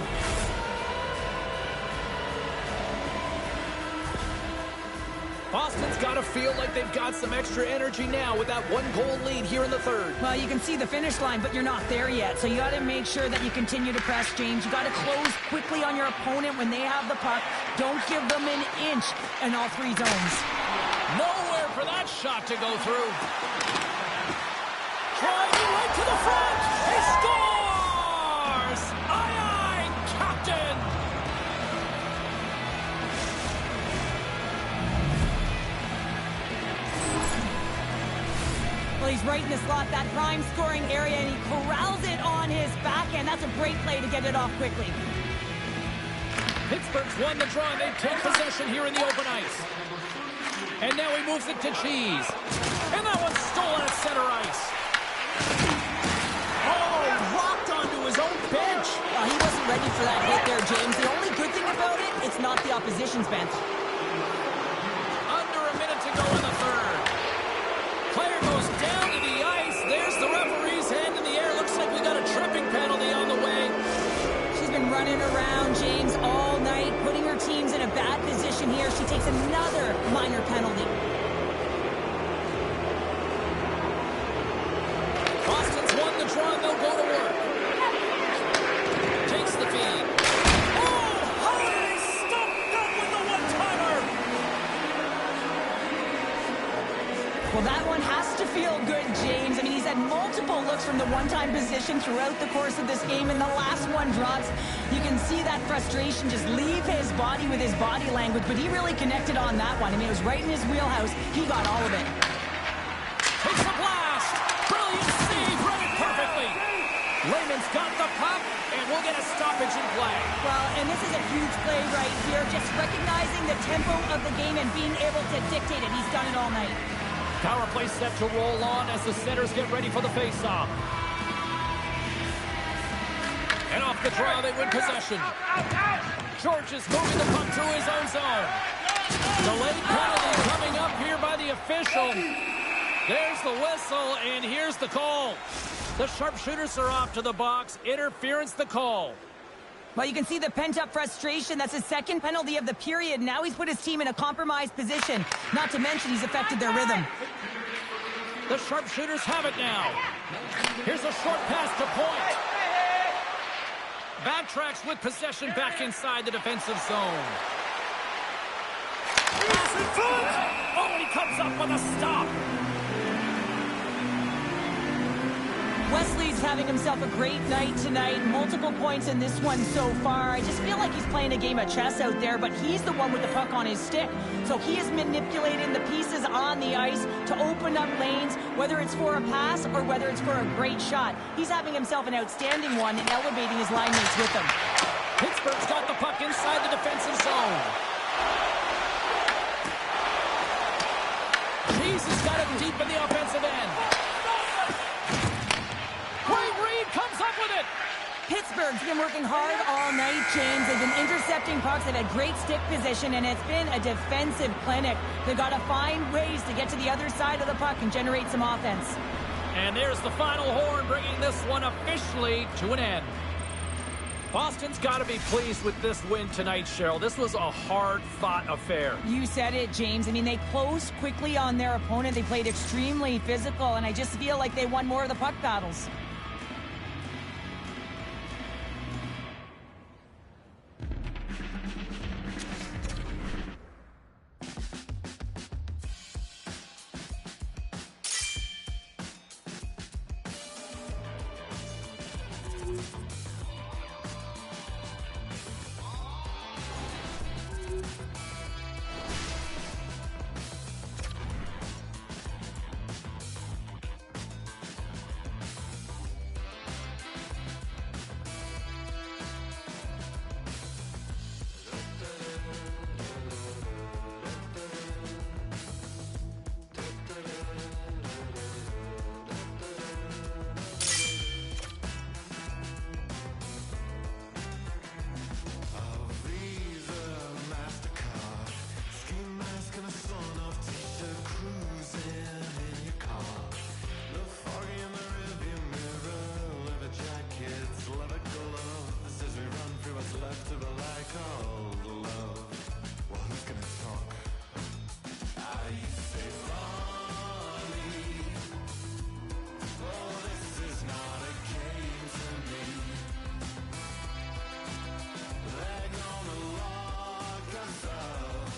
Boston's got to feel like they've got some extra energy now with that one-goal lead here in the third. Well, you can see the finish line, but you're not there yet. So you got to make sure that you continue to press, James. You got to close quickly on your opponent when they have the puck. Don't give them an inch in all three zones. Nowhere for that shot to go through. Driving right to the front. He scores! Aye, Captain! Well, he's right in the slot, that prime scoring area, and he corrals it on his backhand. That's a great play to get it off quickly. Pittsburgh's won the draw, and they take possession here in the open ice. And now he moves it to Cheese. And that one's stolen at center ice. Oh, rocked onto his own bench. He wasn't ready for that hit there, James. The only good thing about it, it's not the opposition's bench. Under a minute to go in the third. Player goes down to the ice. There's the referee's hand in the air. Looks like we got a tripping penalty on the way. She's been running around, James, all night, putting her teams in a bad position here. She takes another minor penalty. Boston's won the draw, and they'll go to work. Takes the feed. Oh, how did he stop that with the one-timer? Well, that one has to feel good, James. I mean, he's had multiple looks from the one-time position throughout the course of this game, and the last one drops. You can see that frustration just leave his body with his body language, but he really connected on that one. I mean, it was right in his wheelhouse. He got all of it. Takes a blast. Brilliant save. Read it perfectly. Lehman's got the puck, and we'll get a stoppage in play. Well, and this is a huge play right here, just recognizing the tempo of the game and being able to dictate it. He's done it all night. Power play set to roll on as the centers get ready for the face-off. And off the draw, they win possession. George is moving the puck through his own zone. Delayed penalty coming up here by the official. There's the whistle, and here's the call. The sharpshooters are off to the box. Interference the call. Well, you can see the pent-up frustration. That's his second penalty of the period. Now he's put his team in a compromised position. Not to mention he's affected their rhythm. The sharpshooters have it now. Here's a short pass to Point. Backtracks with possession back inside the defensive zone. Oh, and he comes up with a stop. Wesley's having himself a great night tonight. Multiple points in this one so far. I just feel like he's playing a game of chess out there, but he's the one with the puck on his stick. So he is manipulating the pieces on the ice to open up lanes, whether it's for a pass or whether it's for a great shot. He's having himself an outstanding one and elevating his line mates with him. Pittsburgh's got the puck inside the defensive zone. Cheese has got it deep in the offensive end. Comes up with it. Pittsburgh's been working hard all night, James. They've been intercepting pucks. They've had great stick position, and it's been a defensive clinic. They've got to find ways to get to the other side of the puck and generate some offense. And there's the final horn, bringing this one officially to an end. Boston's got to be pleased with this win tonight, Cheryl. This was a hard-fought affair. You said it, James. I mean, they closed quickly on their opponent. They played extremely physical, and I just feel like they won more of the puck battles. like all the love. Well, who's gonna talk? I say funny. Oh, this is not a game to me. They're gonna lock us up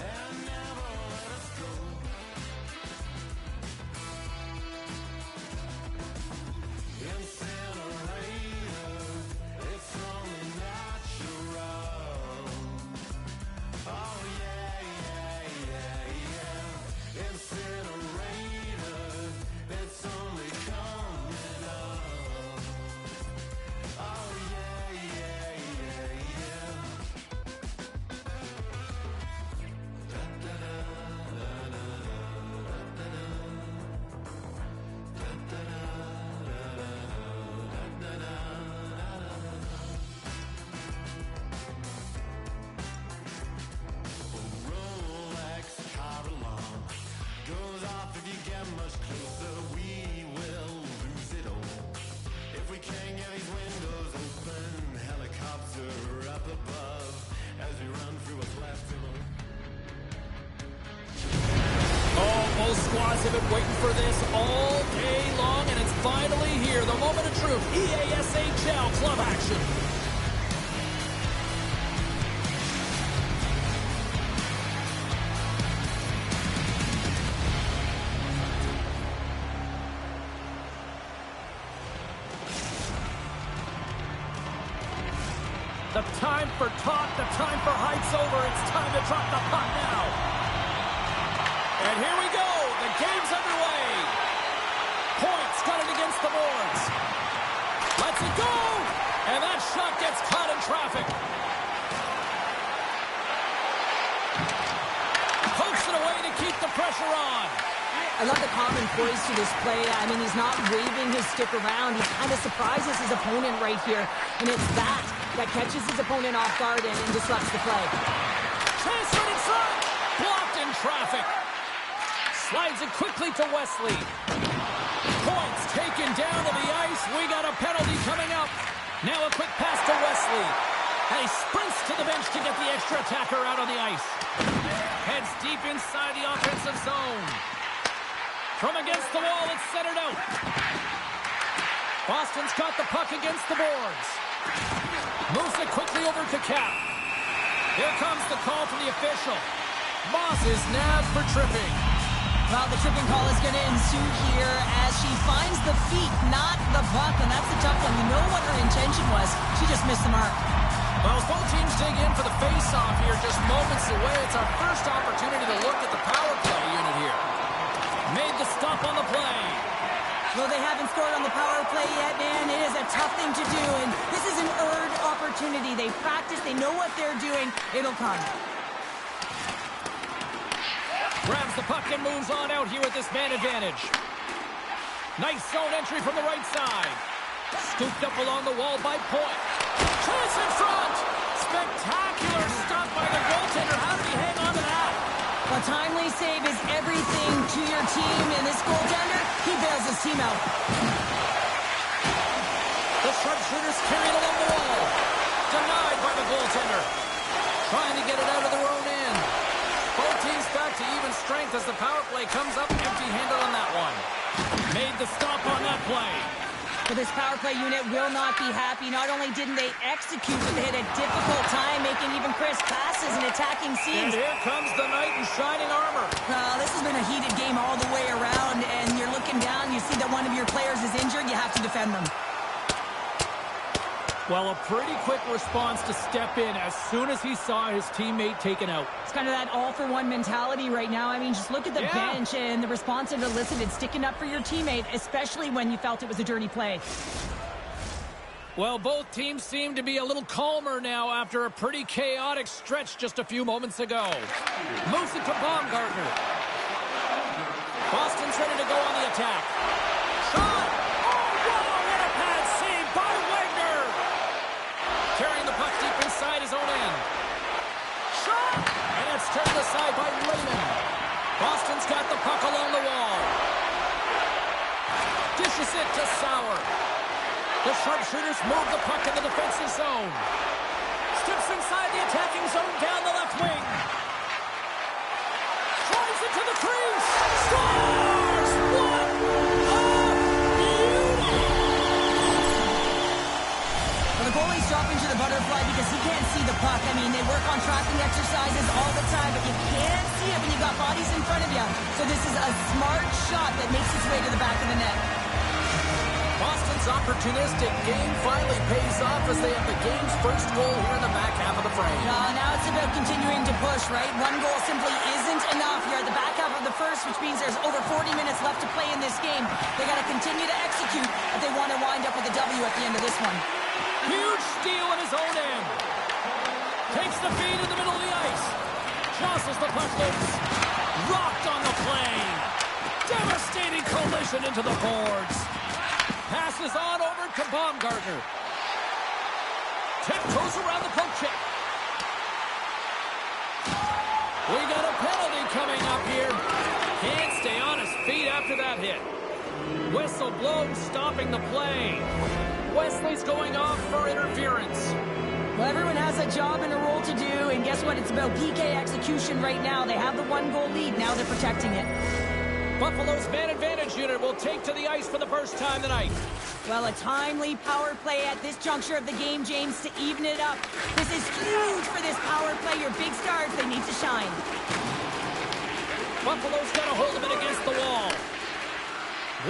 and never let us go. Incinerator, it's only natural. Oh yeah, yeah, yeah, yeah. Incinerator, it's only coming up. Oh yeah, yeah, yeah, yeah. Rolex car alarm goes off if you get much closer. We will lose it all if we can't get these windows open. Helicopter up above as we run through what's left of them. Oh, both squads have been waiting for this all day long, and it's finally here. The moment of truth. EASHL club action. The time for talk, the time for hype's over. It's time to drop the puck now. And here we go. The game's underway. Points got it against the boards. Let's it go. And that shot gets caught in traffic. Pokes it away to keep the pressure on. I love the common poise to this play. I mean, he's not waving his stick around. He kind of surprises his opponent right here. And it's that catches his opponent off guard and disrupts the play. Transferred in front. Blocked in traffic. Slides it quickly to Wesley. Points taken down to the ice. We got a penalty coming up. Now a quick pass to Wesley. And he sprints to the bench to get the extra attacker out on the ice. Heads deep inside the offensive zone. From against the wall, it's centered out. Boston's got the puck against the boards. Moves it quickly over to Cap. Here comes the call from the official. Moss is nabbed for tripping. Well, the tripping call is going to ensue here as she finds the feet, not the puck, and that's the tough one. You know what her intention was. She just missed the mark. Well, both teams dig in for the face-off here just moments away. It's our first opportunity to look at the power play unit here. Made the stop on the play. Well, they haven't scored on the power play yet, man. It is a tough thing to do, and this is an earned opportunity. They practice, they know what they're doing. It'll come. Grabs the puck and moves on out here with this man advantage. Nice zone entry from the right side. Scooped up along the wall by Point. Chance in front! Spectacular stop by the goaltender. How did he hang on to that? A timely save is everything to your team, and this goaltender, he bails his team out. The sharpshooters carried along the wall. Denied by the goaltender. Trying to get it out of their own end. Both teams back to even strength as the power play comes up empty-handed on that one. Made the stop on that play. But this power play unit will not be happy. Not only didn't they execute, but they had a difficult time making even crisp passes and attacking And scenes. here comes the knight in shining armor. This has been a heated game all the way around, and you're looking down, you see that one of your players is injured, you have to defend them. Well, a pretty quick response to step in as soon as he saw his teammate taken out. It's kind of that all-for-one mentality right now. I mean, just look at the bench and the response it elicited, sticking up for your teammate, especially when you felt it was a dirty play. Well, both teams seem to be a little calmer now after a pretty chaotic stretch just a few moments ago. Moves it to Baumgartner. Boston's ready to go on the attack. Shot! Carrying the puck deep inside his own end. Shot! And it's turned aside by Raymond. Boston's got the puck along the wall. Dishes it to Sauer. The sharpshooters move the puck in the defensive zone. the butterfly because he can't see the puck. I mean, they work on tracking exercises all the time, but you can't see it when you got bodies in front of you. So this is a smart shot that makes its way to the back of the net. Boston's opportunistic game finally pays off as they have the game's first goal here in the back half of the frame. Now it's about continuing to push, right? One goal simply isn't enough. You're at the back half of the first, which means there's over 40 minutes left to play in this game. They got to continue to execute if they want to wind up with a W at the end of this one. Huge steal in his own end. Takes the feed in the middle of the ice. Jostles the puck loose. Rocked on the plane. Devastating collision into the boards. Passes on over to Baumgartner. Tiptoes around the poke check. We got a penalty coming up here. Can't stay on his feet after that hit. Whistle blows, stopping the play. Wesley's going off for interference. Well, everyone has a job and a role to do, and guess what? It's about PK execution right now. They have the one-goal lead. Now they're protecting it. Buffalo's man advantage unit will take to the ice for the first time tonight. Well, a timely power play at this juncture of the game, James, to even it up. This is huge for this power play. Your big stars, they need to shine. Buffalo's got a hold of it against the wall.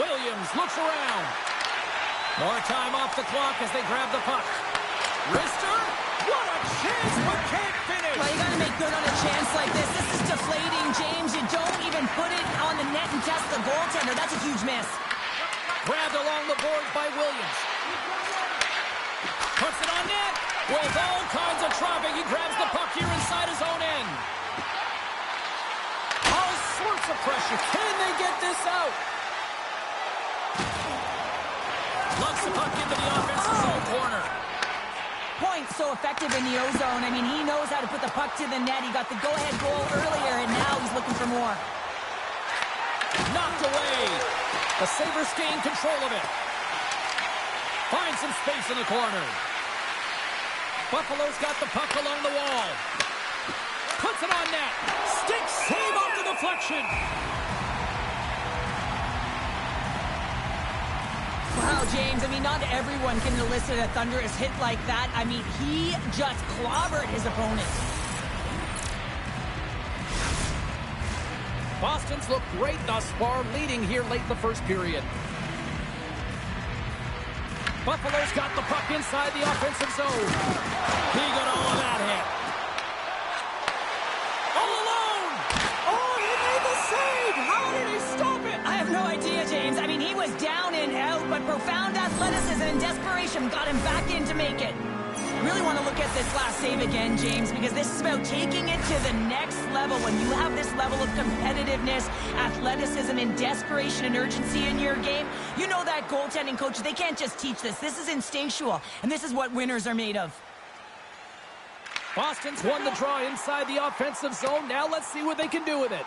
Williams looks around. More time off the clock as they grab the puck. Wrister, what a chance, but can't finish. Well, you got to make good on a chance like this. This is deflating, James. You don't even put it on the net and test the goaltender. That's a huge miss. Grabbed along the boards by Williams. Puts it on net. With all kinds of traffic, he grabs the puck here inside his own end. All sorts of pressure. Can they get this out? Lugs the puck into the offensive zone corner. Point so effective in the O-zone. I mean, he knows how to put the puck to the net. He got the go-ahead goal earlier, and now he's looking for more. Knocked away. The Sabres gain control of it. Finds some space in the corner. Buffalo's got the puck along the wall. Puts it on net. Stick save off the deflection. Wow, James, I mean, not everyone can elicit a thunderous hit like that. I mean, he just clobbered his opponent. Boston's looked great thus far, leading here late in the first period. Buffalo's got the puck inside the offensive zone. He got all of that hit. All alone! Oh, he made the save! How did he stop it? I have no idea, James. I mean, he was down and out, but profound athleticism and desperation got him back in to make it. Really want to look at this last save again, James, because this is about taking it to the next level. When you have this level of competitiveness, athleticism, and desperation and urgency in your game, you know that goaltending coaches, they can't just teach this. This is instinctual, and this is what winners are made of. Boston's won the draw inside the offensive zone. Now let's see what they can do with it.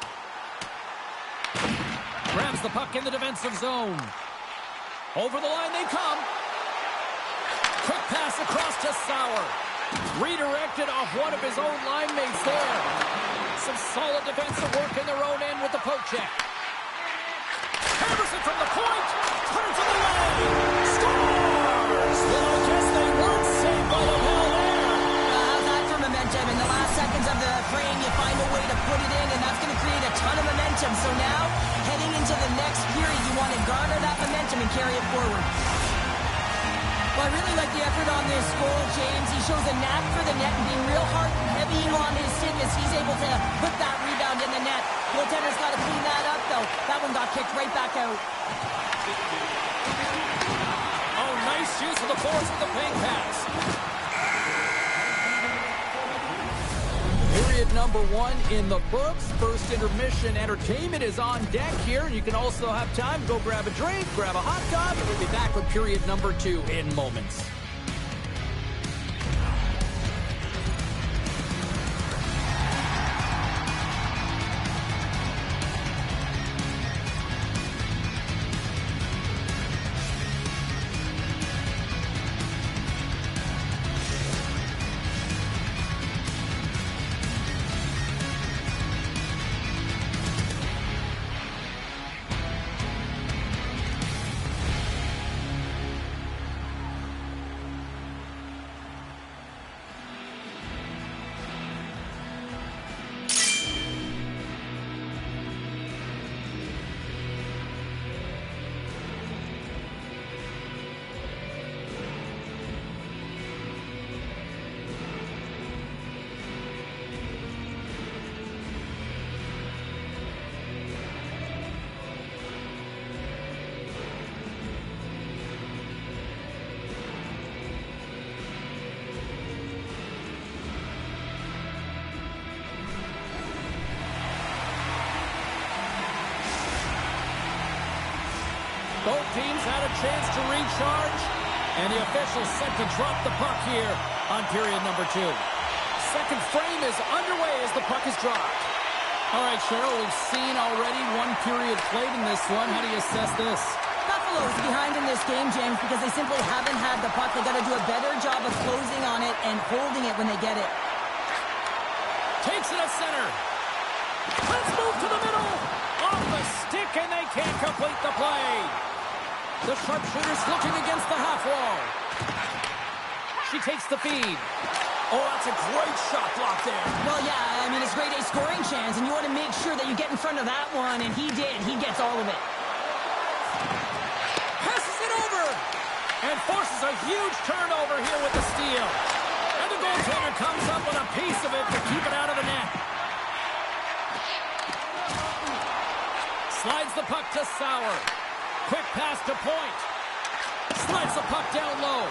Grabs the puck in the defensive zone. Over the line they come. Quick pass across to Sauer. Redirected off one of his own line mates there. Some solid defensive work in their own end with the poke check. Hammerson from the point. Turns it away. Scores! Well, I guess they weren't saved by the ball there. How's that for momentum? In the last seconds of the frame, you find a way to put it in, and that's going to create a ton of momentum. So now, heading into the next period, you want to garner that momentum and carry it forward. Well, I really like the effort on this goal, James. He shows a knack for the net and being real hard and heavy on his stick as he's able to put that rebound in the net. Goaltender's got to clean that up, though. That one got kicked right back out. Oh, nice use of the force with the ping pass. Period number 1 in the books. First intermission entertainment is on deck here. You can also have time to go grab a drink, grab a hot dog, and we'll be back with period number 2 in moments. Both teams had a chance to recharge, and the official set to drop the puck here on period number 2. Second frame is underway as the puck is dropped. All right, Cheryl, we've seen already one period played in this one. How do you assess this? Buffalo's behind in this game, James, because they simply haven't had the puck. They got to do a better job of closing on it and holding it when they get it. Takes it at center. Let's move to the middle. Off the stick, and they can't complete the play. The sharpshooter's looking against the half wall. She takes the feed. Oh, that's a great shot block there. Well, yeah, I mean, it's grade A scoring chance, and you want to make sure that you get in front of that one, and he did. He gets all of it. Passes it over, and forces a huge turnover here with the steal. And the goaltender comes up with a piece of it to keep it out of the net. Slides the puck to Sauer. Quick pass to Point. Slides the puck down low.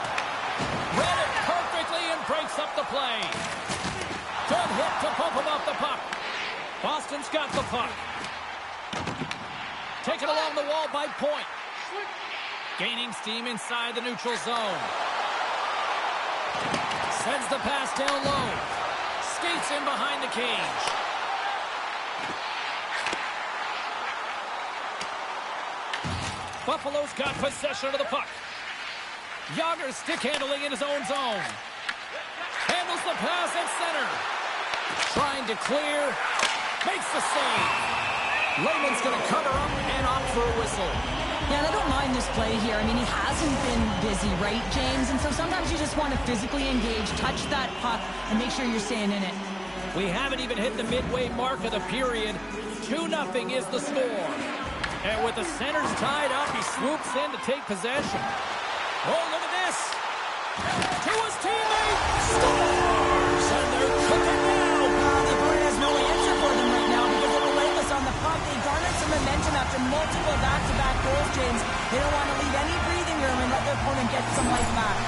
Read it perfectly and breaks up the play. Good hit to bump him off the puck. Boston's got the puck. Taken along the wall by Point. Gaining steam inside the neutral zone. Sends the pass down low. Skates in behind the cage. Buffalo's got possession of the puck. Yager's stick handling in his own zone. Handles the pass at center. Trying to clear. Makes the save. Lehman's going to cover up and opt for a whistle. Yeah, and I don't mind this play here. I mean, he hasn't been busy, right, James? And so sometimes you just want to physically engage, touch that puck, and make sure you're staying in it. We haven't even hit the midway mark of the period. 2-0 is the score. And with the centers tied up, he swoops in to take possession. Oh, look at this. To his teammate. Scores! And they're cooking now. The opponent has no answer for them right now because they're relentless on the puck. They garnered some momentum after multiple back-to-back goals, James. They don't want to leave any breathing room and let their opponent get some life back.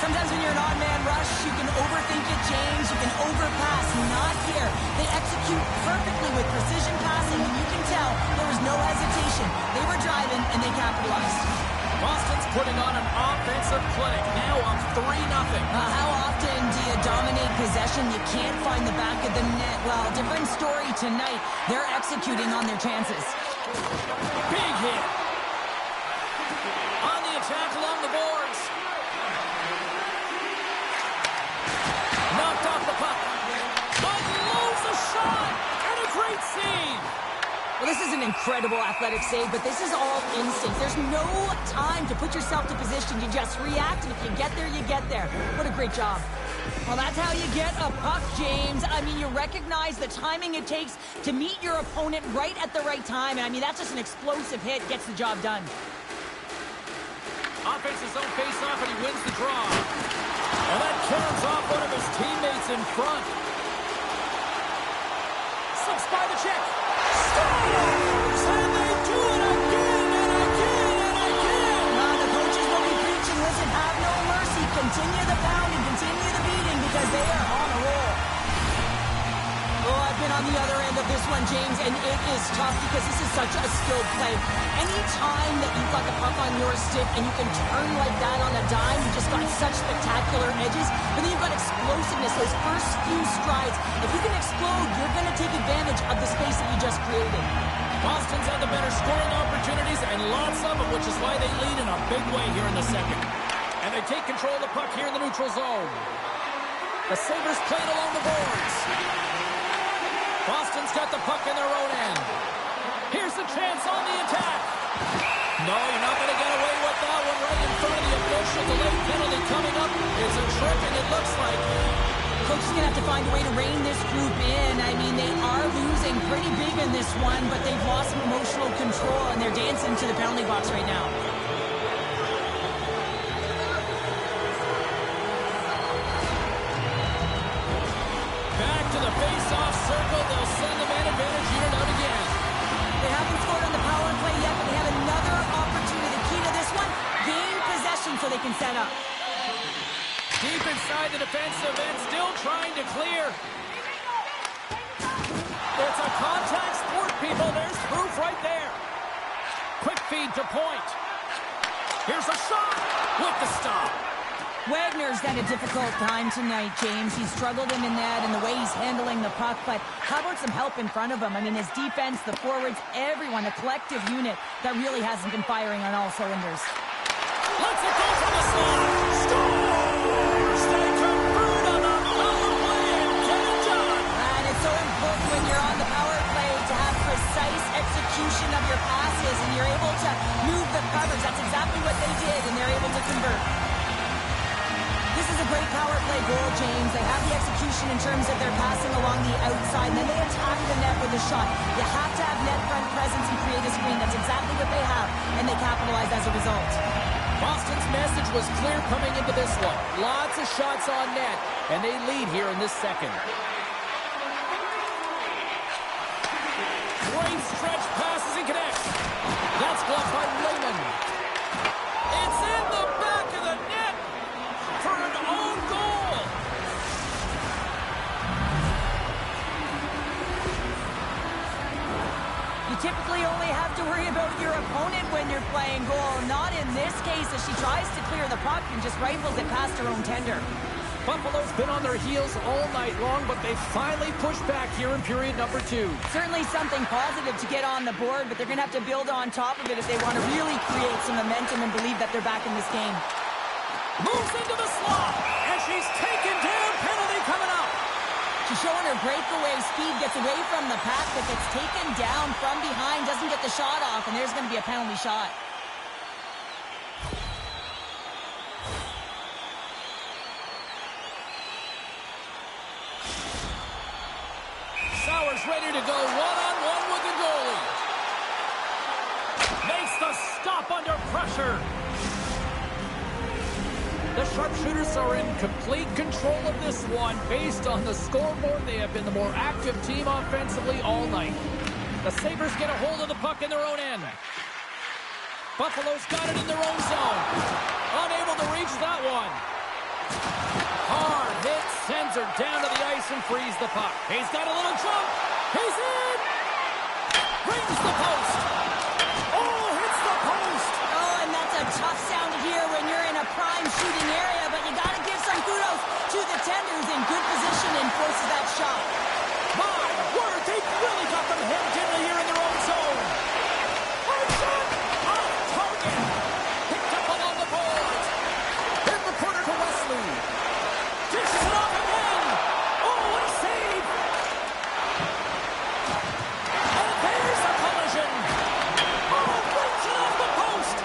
Sometimes when you're an odd-man rush, you can overthink it, James. You can overpass. Not here. They execute perfectly with precision passing, and you can tell there was no hesitation. They were driving, and they capitalized. Boston's putting on an offensive clinic. Now up 3-0. How often do you dominate possession? You can't find the back of the net. Well, different story tonight. They're executing on their chances. Big hit. On the attack along the boards. Knocked off the puck. Unloads the shot. And a great save. Well, this is an incredible athletic save, but this is all instinct. There's no time to put yourself to position. You just react, and if you get there, you get there. What a great job. Well, that's how you get a puck, James. I mean, you recognize the timing it takes to meet your opponent right at the right time. And I mean, that's just an explosive hit. Gets the job done. Offense's own face-off, and he wins the draw. And that turns off one of his teammates in front. Slips by the check. Scores! And they do it again and again and again. The coaches will be preaching, listen, have no mercy. Continue the pounding, continue the beating, because they are on a roll. Oh, I've been on the other end of this one, James, and it is tough because this is such a skilled play. Any time that you've got the puck on your stick and you can turn like that on a dime, you just got such spectacular edges, but then you've got explosiveness, those first few strides. If you can explode, you're going to take advantage of the space that you just created. Boston's had the better scoring opportunities and lots of them, which is why they lead in a big way here in the second. And they take control of the puck here in the neutral zone. The Sabres played along the boards. Boston's got the puck in their own end. Here's the chance on the attack. No, you're not going to get away with that one right in front of the official. The late penalty coming up. It's a tripping, it looks like. Coach is going to have to find a way to rein this group in. I mean, they are losing pretty big in this one, but they've lost emotional control, and they're dancing to the penalty box right now. Back to the face-off circle. They'll send the man advantage unit out again. They haven't scored on the power play yet, but they have another opportunity. The key to this one, gain possession so they can set up. Deep inside the defensive end, still trying to clear. It's a contact sport, people. There's proof right there. Quick feed to point. Here's a shot with the stop. Wagner's had a difficult time tonight, James. He's struggled in the net and the way he's handling the puck, but how about some help in front of him? I mean, his defense, the forwards, everyone, a collective unit that really hasn't been firing on all cylinders. Let's it go for the slot. Scores! They convert on the power play and get it done. And it's so important when you're on the power play to have precise execution of your passes and you're able to move the coverage. That's exactly what they did, and they're able to convert. This is a great power play goal, James. They have the execution in terms of their passing along the outside, and then they attack the net with a shot. You have to have net front presence and create a screen. That's exactly what they have, and they capitalize as a result. Boston's message was clear coming into this one. Lots of shots on net, and they lead here in this second. Great stretch passes and connects. That's blocked by Lehman. It's in the back of the net for an own goal. You typically only have to worry about your opponent when you're playing goal. Not in this case, as she tries to clear the puck and just rifles it past her own tender. Buffalo's been on their heels all night long, but they finally pushed back here in period number 2. Certainly something positive to get on the board, but they're going to have to build on top of it if they want to really create some momentum and believe that they're back in this game. Moves into the slot, and she's taken down. Penalty coming up. She's showing her breakaway speed, gets away from the pack, but gets taken down from behind, doesn't get the shot off, and there's going to be a penalty shot. Sauer's ready to go one-on-one with the goalie. Makes the stop under pressure. The Sharpshooters are in complete control of this one. Based on the scoreboard, they have been the more active team offensively all night. The Sabres get a hold of the puck in their own end. Buffalo's got it in their own zone. Unable to reach that one. Hard hit, sends her down to the ice and frees the puck. He's got a little jump. He's in. Rings the post. Oh, hits the post. Oh, and that's a tough sound to hear when you're in a prime shooting area, but you got to give some kudos to the tenders in good position and forces that shot. My word, they really got them hemmed in here in their own zone. Hard shot. Off target. Picked up along the boards. In the corner to Wesley. Dishes it off again. Oh, what a save. And there's a collision. Oh, breaks it off the post.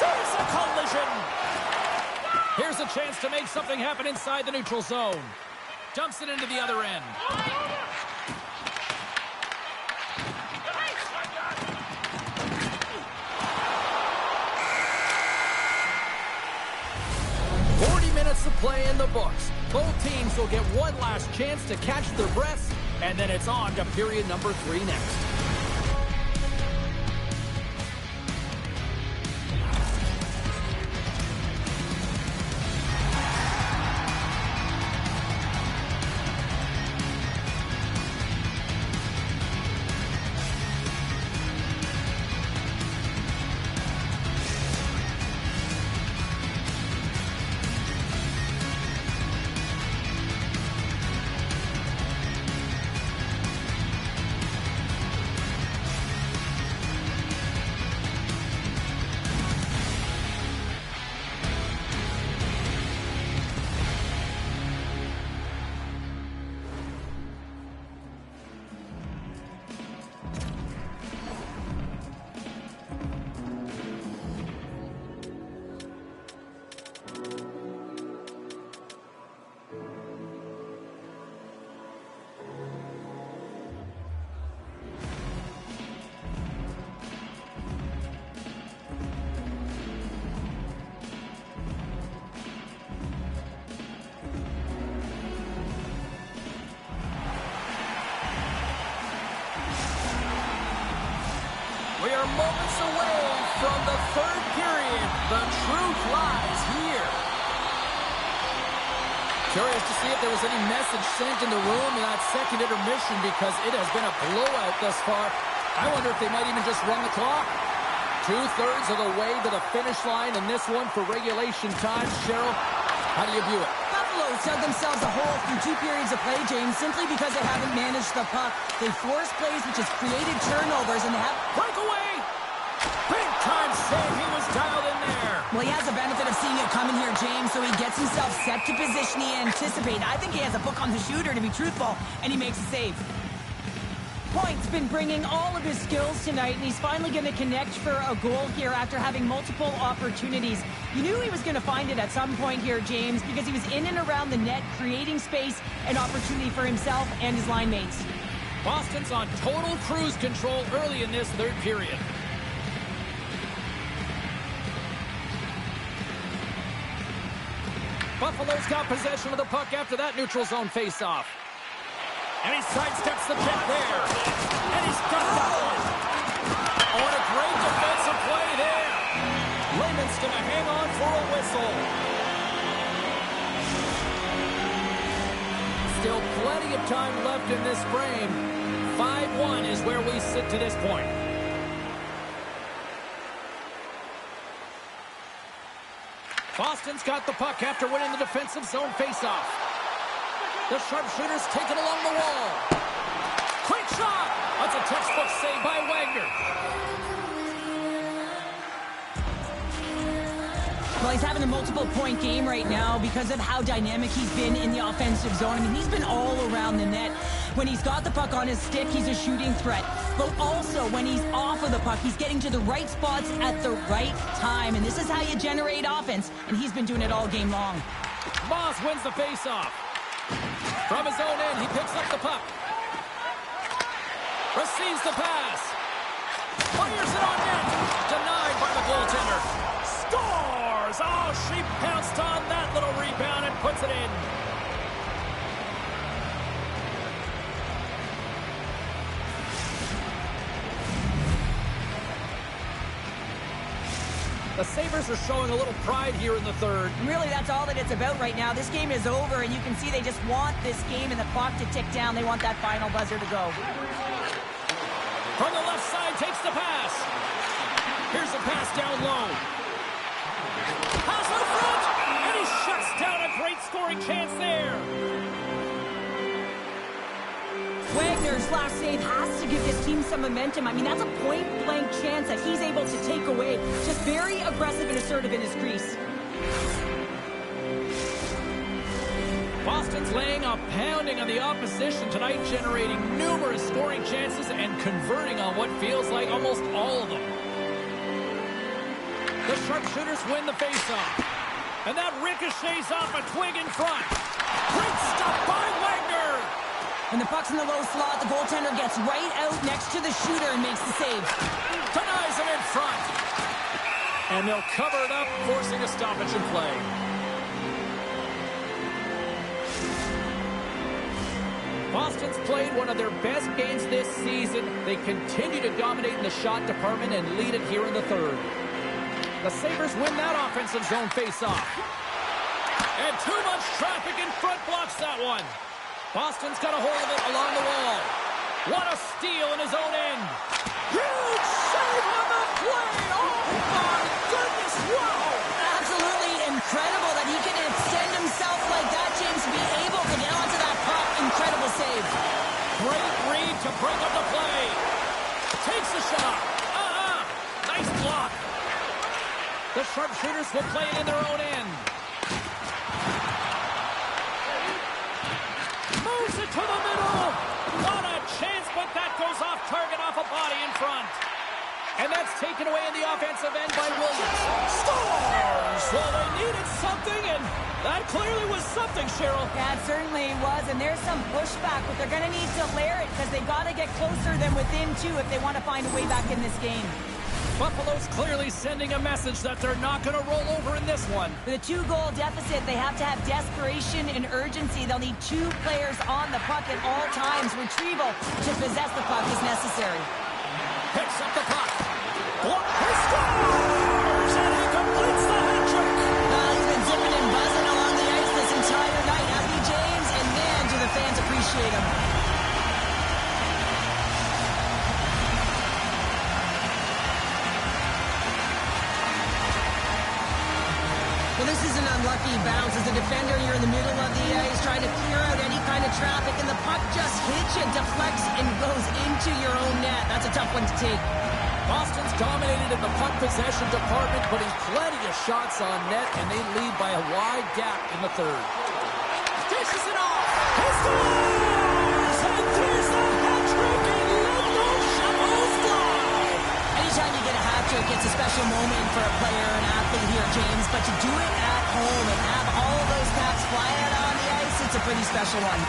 There's a collision. Here's a chance to make something happen inside the neutral zone. Dumps it into the other end. Minutes of play in the books. Both teams will get one last chance to catch their breaths, and then it's on to period number 3 next. We are moments away from the third period. The truth lies here. Curious to see if there was any message sent in the room in that second intermission, because it has been a blowout thus far. I wonder if they might even just run the clock. 2/3 of the way to the finish line in this one for regulation time. Cheryl, how do you view it? Buffalo's dug themselves a hole through 2 periods of play, James, simply because they haven't managed the puck. They forced plays, which has created turnovers, and they have... Breakaway! Big time save. He was dialed in there. Well, he has the benefit of seeing it coming here, James, so he gets himself set to position he anticipated. I think he has a book on the shooter, to be truthful, and he makes a save. Point's been bringing all of his skills tonight, and he's finally going to connect for a goal here after having multiple opportunities. You knew he was going to find it at some point here, James, because he was in and around the net, creating space and opportunity for himself and his line mates. Boston's on total cruise control early in this third period. Buffalo's got possession of the puck after that neutral zone faceoff. And he sidesteps the pick there. And he's got that one. Oh, and a great defensive play there. Lehman's going to hang on for a whistle. Still plenty of time left in this frame. 5-1 is where we sit to this point. Boston's got the puck after winning the defensive zone faceoff. The sharpshooter's taken along the wall. Quick shot! That's a textbook save by Wagner. Well, he's having a multiple-point game right now because of how dynamic he's been in the offensive zone. I mean, he's been all around the net. When he's got the puck on his stick, he's a shooting threat. But also, when he's off of the puck, he's getting to the right spots at the right time. And this is how you generate offense, and he's been doing it all game long. Moss wins the faceoff. From his own end, he picks up the puck. Receives the pass. Fires it on net. Denied by the goaltender. Scores! Oh, she pounced on that little rebound and puts it in. The Sabres are showing a little pride here in the third. Really, that's all that it's about right now. This game is over, and you can see they just want this game and the clock to tick down. They want that final buzzer to go. From the left side, takes the pass. Here's a pass down low. Pass in front, and he shuts down a great scoring chance there. Wagner's last save has to give this team some momentum. I mean, that's a point-blank chance that he's able to take away. Just very aggressive and assertive in his crease. Boston's laying a pounding on the opposition tonight, generating numerous scoring chances and converting on what feels like almost all of them. The sharpshooters win the faceoff. And that ricochets off a twig in front. Great stop by Wagner! When the puck's in the low slot, the goaltender gets right out next to the shooter and makes the save. Denies him in front. And they'll cover it up, forcing a stoppage in play. Boston's played one of their best games this season. They continue to dominate in the shot department and lead it here in the third. The Sabres win that offensive zone faceoff. And too much traffic in front blocks that one. Boston's got a hold of it along the wall. What a steal in his own end. Huge save on the play. Oh, my goodness. Wow. Absolutely incredible that he can extend himself like that, James, to be able to get onto that puck. Incredible save. Great read to break up the play. Takes the shot. Nice block. The sharpshooters will play it in their own end. Moves it to the middle. Not a chance, but that goes off target, off a body in front. And that's taken away in the offensive end by Williams. Scores! Well, they needed something, and that clearly was something, Cheryl. That certainly was, and there's some pushback, but they're going to need to layer it because they've got to get closer than within two if they want to find a way back in this game. Buffalo's clearly sending a message that they're not going to roll over in this one. With a 2-goal deficit, they have to have desperation and urgency. They'll need 2 players on the puck at all times. Retrieval to possess the puck is necessary. Picks up the puck. Block. He scores! And he completes the hat trick. He's been zipping and buzzing along the ice this entire night. Happy James, and man, do the fans appreciate him. unlucky bounce. As a defender, you're in the middle of the ice trying to clear out any kind of traffic, and the puck just hits you, deflects, and goes into your own net. That's a tough one to take. Boston's dominated in the puck possession department, putting plenty of shots on net, and they lead by a wide gap in the third. Dishes it off. He scores! And there's the hat trick, and let those shovels fly! Anytime you get a hat trick, it's a special moment for a player, an athlete here, James. But to do it at home and have all of those caps fly out on the ice, it's a pretty special one.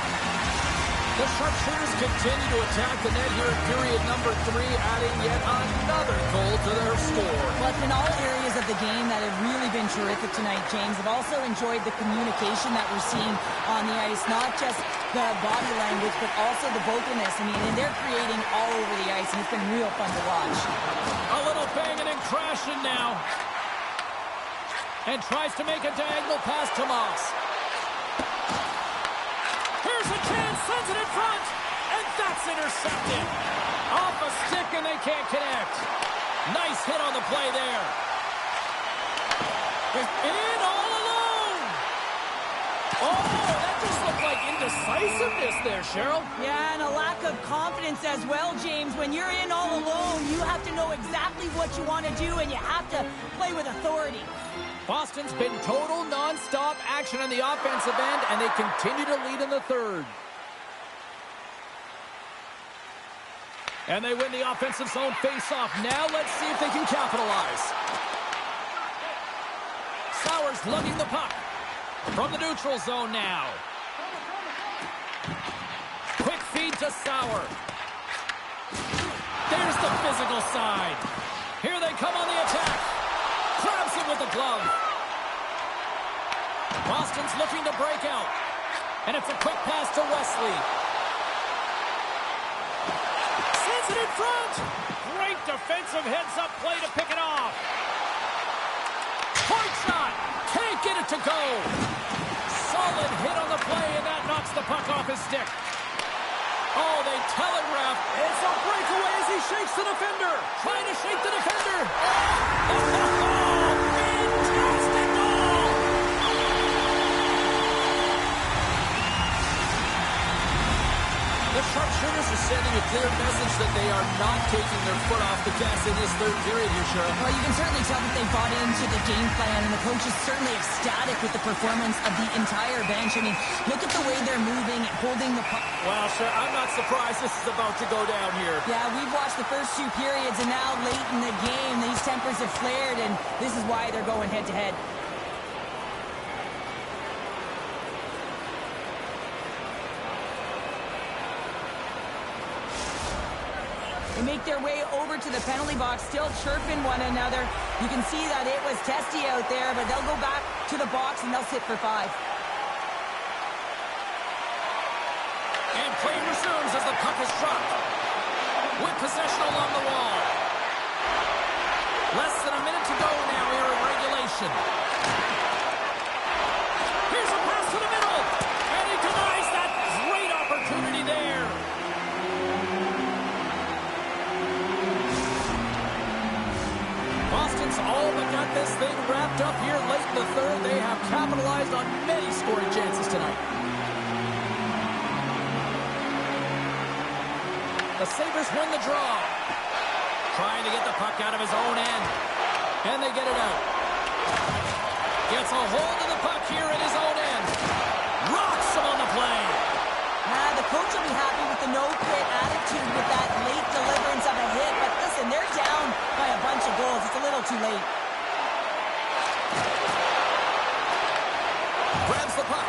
The sharpshooters continue to attack the net here in period number 3, adding yet another goal to their score. Well, it's been all areas of the game that have really been terrific tonight, James. I've also enjoyed the communication that we're seeing on the ice, not just the body language, but also the vocalness. I mean, and they're creating all over the ice, and it's been real fun to watch. A little banging and crashing now. And tries to make a diagonal pass to Moss. Here's a chance, sends it in front, and that's intercepted. Off a stick, and they can't connect. Nice hit on the play there. In all alone. Oh, that just looked like indecisiveness there, Cheryl. Yeah, and a lack of confidence as well, James. When you're in all alone, you have to know exactly what you want to do, and you have to play with authority. Boston's been total non-stop action on the offensive end, and they continue to lead in the third. And they win the offensive zone face-off. Now let's see if they can capitalize. Sauer's lugging the puck from the neutral zone now. Quick feed to Sauer. There's the physical side. Here they come on the attack. Grabs it with the glove. Boston's looking to break out. And it's a quick pass to Wesley. Sends it in front. Great defensive heads-up play to pick it off. Point shot. Can't get it to go. Solid hit on the play, and that knocks the puck off his stick. Oh, they telegraph. It's a breakaway as he shakes the defender. Trying to shake the defender. Fantastic goal! The sharpshooters are sending a clear message that they are not taking their foot off the gas in this third period here, Cheryl. Well, you can certainly tell that they bought into the game plan, and the coach is certainly ecstatic with the performance of the entire bench. I mean, look at the way they're moving and holding the puck. Well, sir, I'm not surprised this is about to go down here. Yeah, we've watched the first 2 periods, and now late in the game, these tempers have flared, and this is why they're going head-to-head. They make their way over to the penalty box, still chirping one another. You can see that it was testy out there, but they'll go back to the box, and they'll sit for 5. And play resumes as the puck is dropped. With possession along the wall. Less than a minute to go now here in regulation. Here's a pass to the middle. And he denies that great opportunity there. Boston's all but got this thing wrapped up here late in the third. They have capitalized on many scoring chances tonight. The Sabres win the draw. Trying to get the puck out of his own end. And they get it out. Gets a hold of the puck here in his own end. Rocks him on the play. The coach will be happy with the no-quit attitude with that late deliverance of a hit. But listen, they're down by a bunch of goals. It's a little too late. Grabs the puck.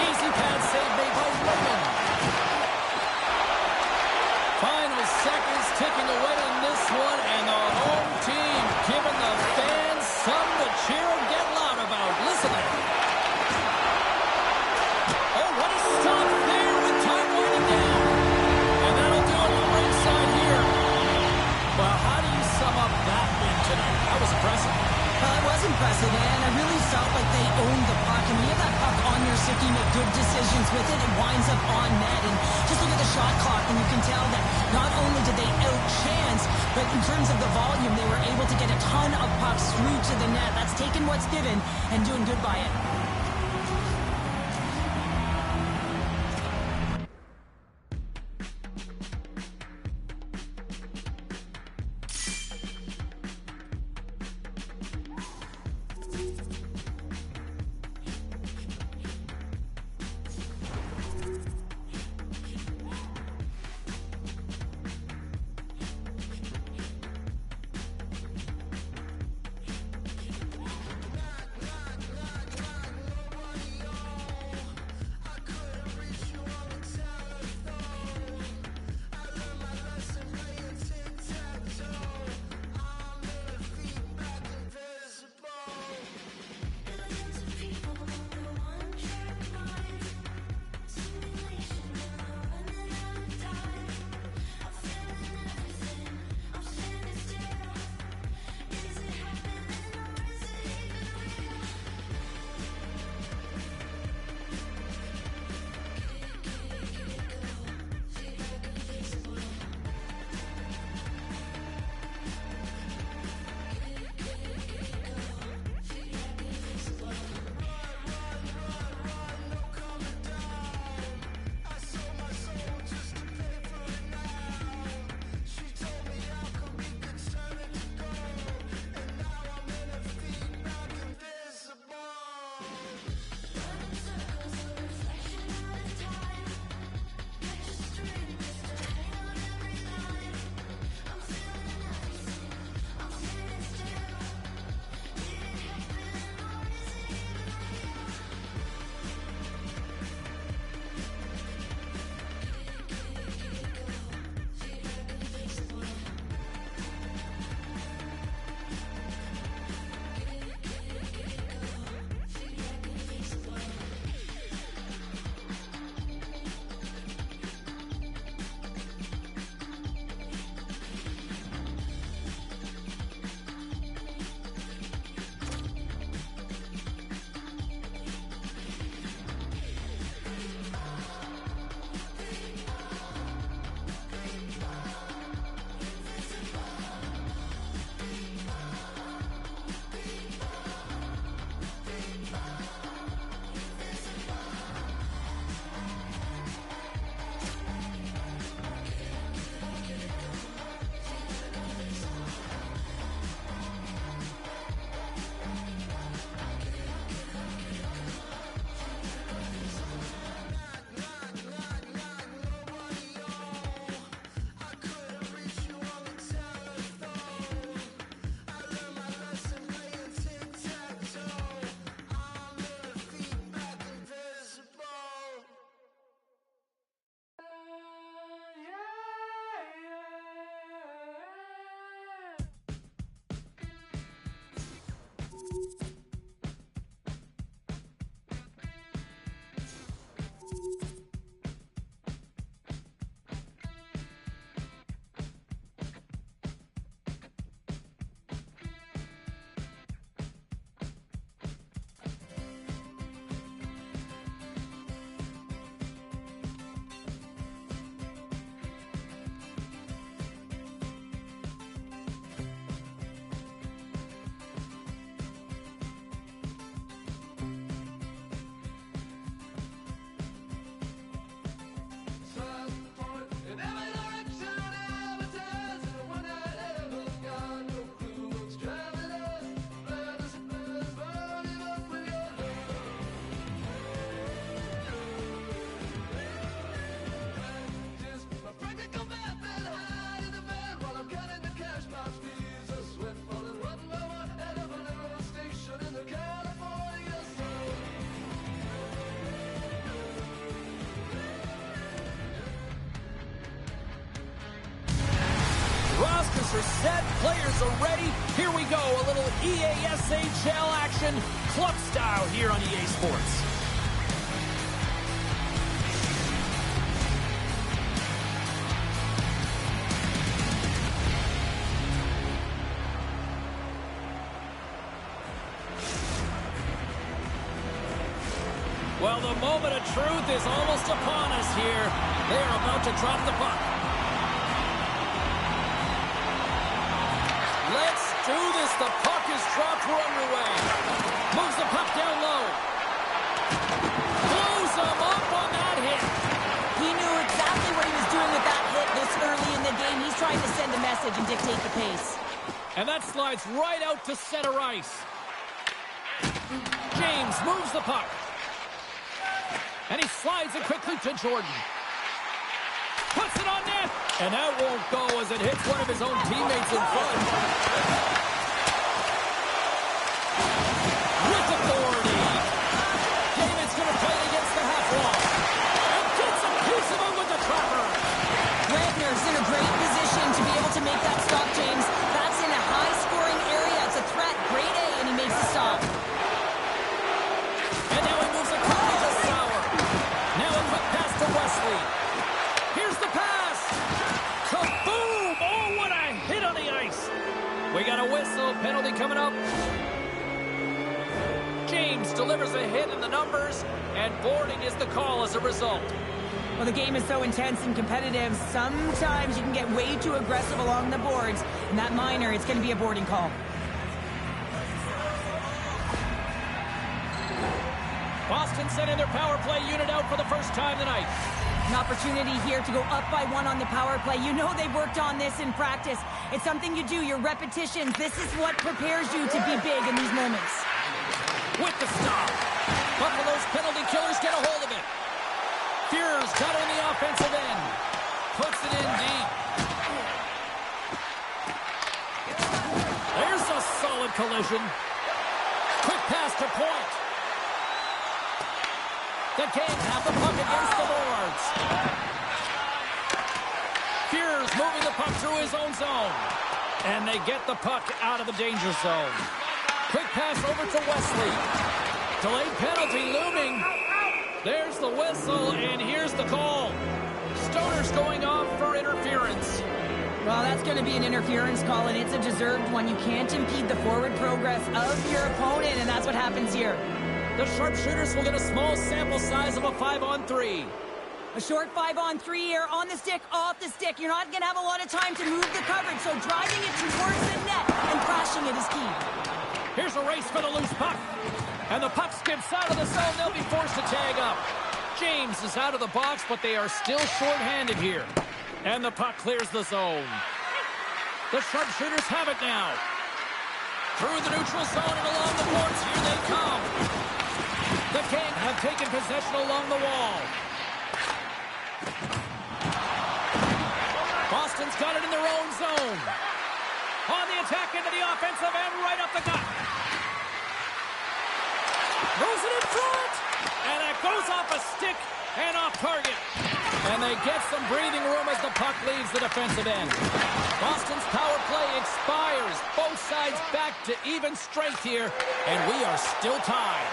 Easy pad save made by Raymond. Final seconds ticking away in this one, and the home team giving the fans something to cheer and get loud about. Listen to that. Oh, what a stop there with time winding down. And that'll do it on the right side here. Well, how do you sum up that win tonight? That was impressive. It was impressive, man. I really felt like they owned the puck. And when you have that puck on your stick, you make good decisions with it and winds up on net. And just look at the shot clock, and you can tell that not only did they outchance, but in terms of the volume, they were able to get a ton of pucks through to the net. That's taking what's given and doing good by it. Rosters are set, players are ready. Here we go, a little EASHL action, club style here on EA Sports. Well, the moment of truth is almost upon us here. They are about to drop the puck. Let's do this. The puck is dropped. We're underway. Moves the puck down low. Blows him up on that hit. He knew exactly what he was doing with that hit this early in the game. He's trying to send a message and dictate the pace. And that slides right out to center ice. James moves the puck. And he slides it quickly to Jordan. Puts it on net. And that won't go as it hits one of his own teammates in front. With authority. David's going to play it against the half wall. And gets a piece of him with the trapper. Wagner's in a great position to be able to make that stop, James. That's in a high-scoring area. It's a threat. Grade A, and he makes the stop. And now he moves it quickly to Sauer. Now a quick pass to Wesley. Here's the pass. Kaboom! Oh, what a hit on the ice. We got a whistle. Penalty coming up. James delivers a hit in the numbers, and boarding is the call as a result. Well, the game is so intense and competitive, sometimes you can get way too aggressive along the boards. And that minor, it's going to be a boarding call. Boston sending their power play unit out for the first time tonight. An opportunity here to go up by 1 on the power play. You know they've worked on this in practice. It's something you do, your repetitions. This is what prepares you to be big in these moments. With the stop. Buffalo's penalty killers get a hold of it. Fuhrer's got it on the offensive end. Puts it in deep. There's a solid collision. Quick pass to Point. The Kings have the puck against the boards. Fuhrer's moving the puck through his own zone. And they get the puck out of the danger zone. Quick pass over to Wesley. Delayed penalty looming. There's the whistle, and here's the call. Stoner's going off for interference. Well, that's going to be an interference call, and it's a deserved one. You can't impede the forward progress of your opponent, and that's what happens here. The sharpshooters will get a small sample size of a 5-on-3. A short 5-on-3 here, on the stick, off the stick. You're not going to have a lot of time to move the coverage, so driving it towards the net and crashing it is key. Here's a race for the loose puck. And the puck skips out of the zone. They'll be forced to tag up. James is out of the box, but they are still short-handed here. And the puck clears the zone. The sharpshooters have it now. Through the neutral zone and along the boards. Here they come. The Kings have taken possession along the wall. Boston's got it in their own zone. On the attack into the offensive end, right up the gut. Throws it in front. And it goes off a stick and off target. And they get some breathing room as the puck leaves the defensive end. Boston's power play expires. Both sides back to even strength here. And we are still tied.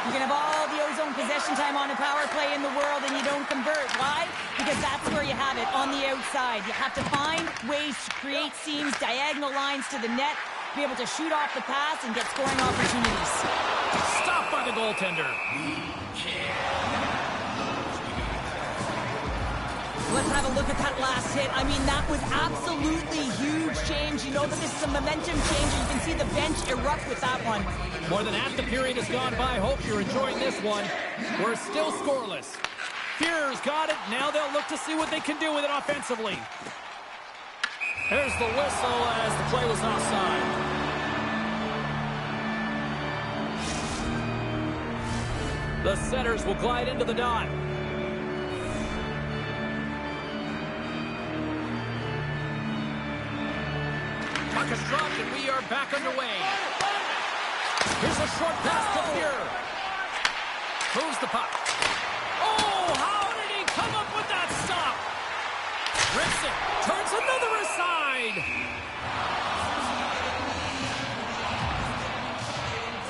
You can have all the ozone possession time on a power play in the world and you don't convert. Why? Because that's where you have it, on the outside. You have to find ways to create seams, diagonal lines to the net, be able to shoot off the pass and get scoring opportunities. Stopped by the goaltender. Let's have a look at that last hit. I mean, that was absolutely huge change. You know that this is a momentum change, and you can see the bench erupt with that one. More than half the period has gone by. Hope you're enjoying this one. We're still scoreless. Fuhrer's got it. Now they'll look to see what they can do with it offensively. There's the whistle as the play was offside. The setters will glide into the dot. Puck is dropped and we are back underway. Here's a short pass to Fuhrer. Moves the puck. Oh, how did he come up with that stop? Rips it. Turns another aside.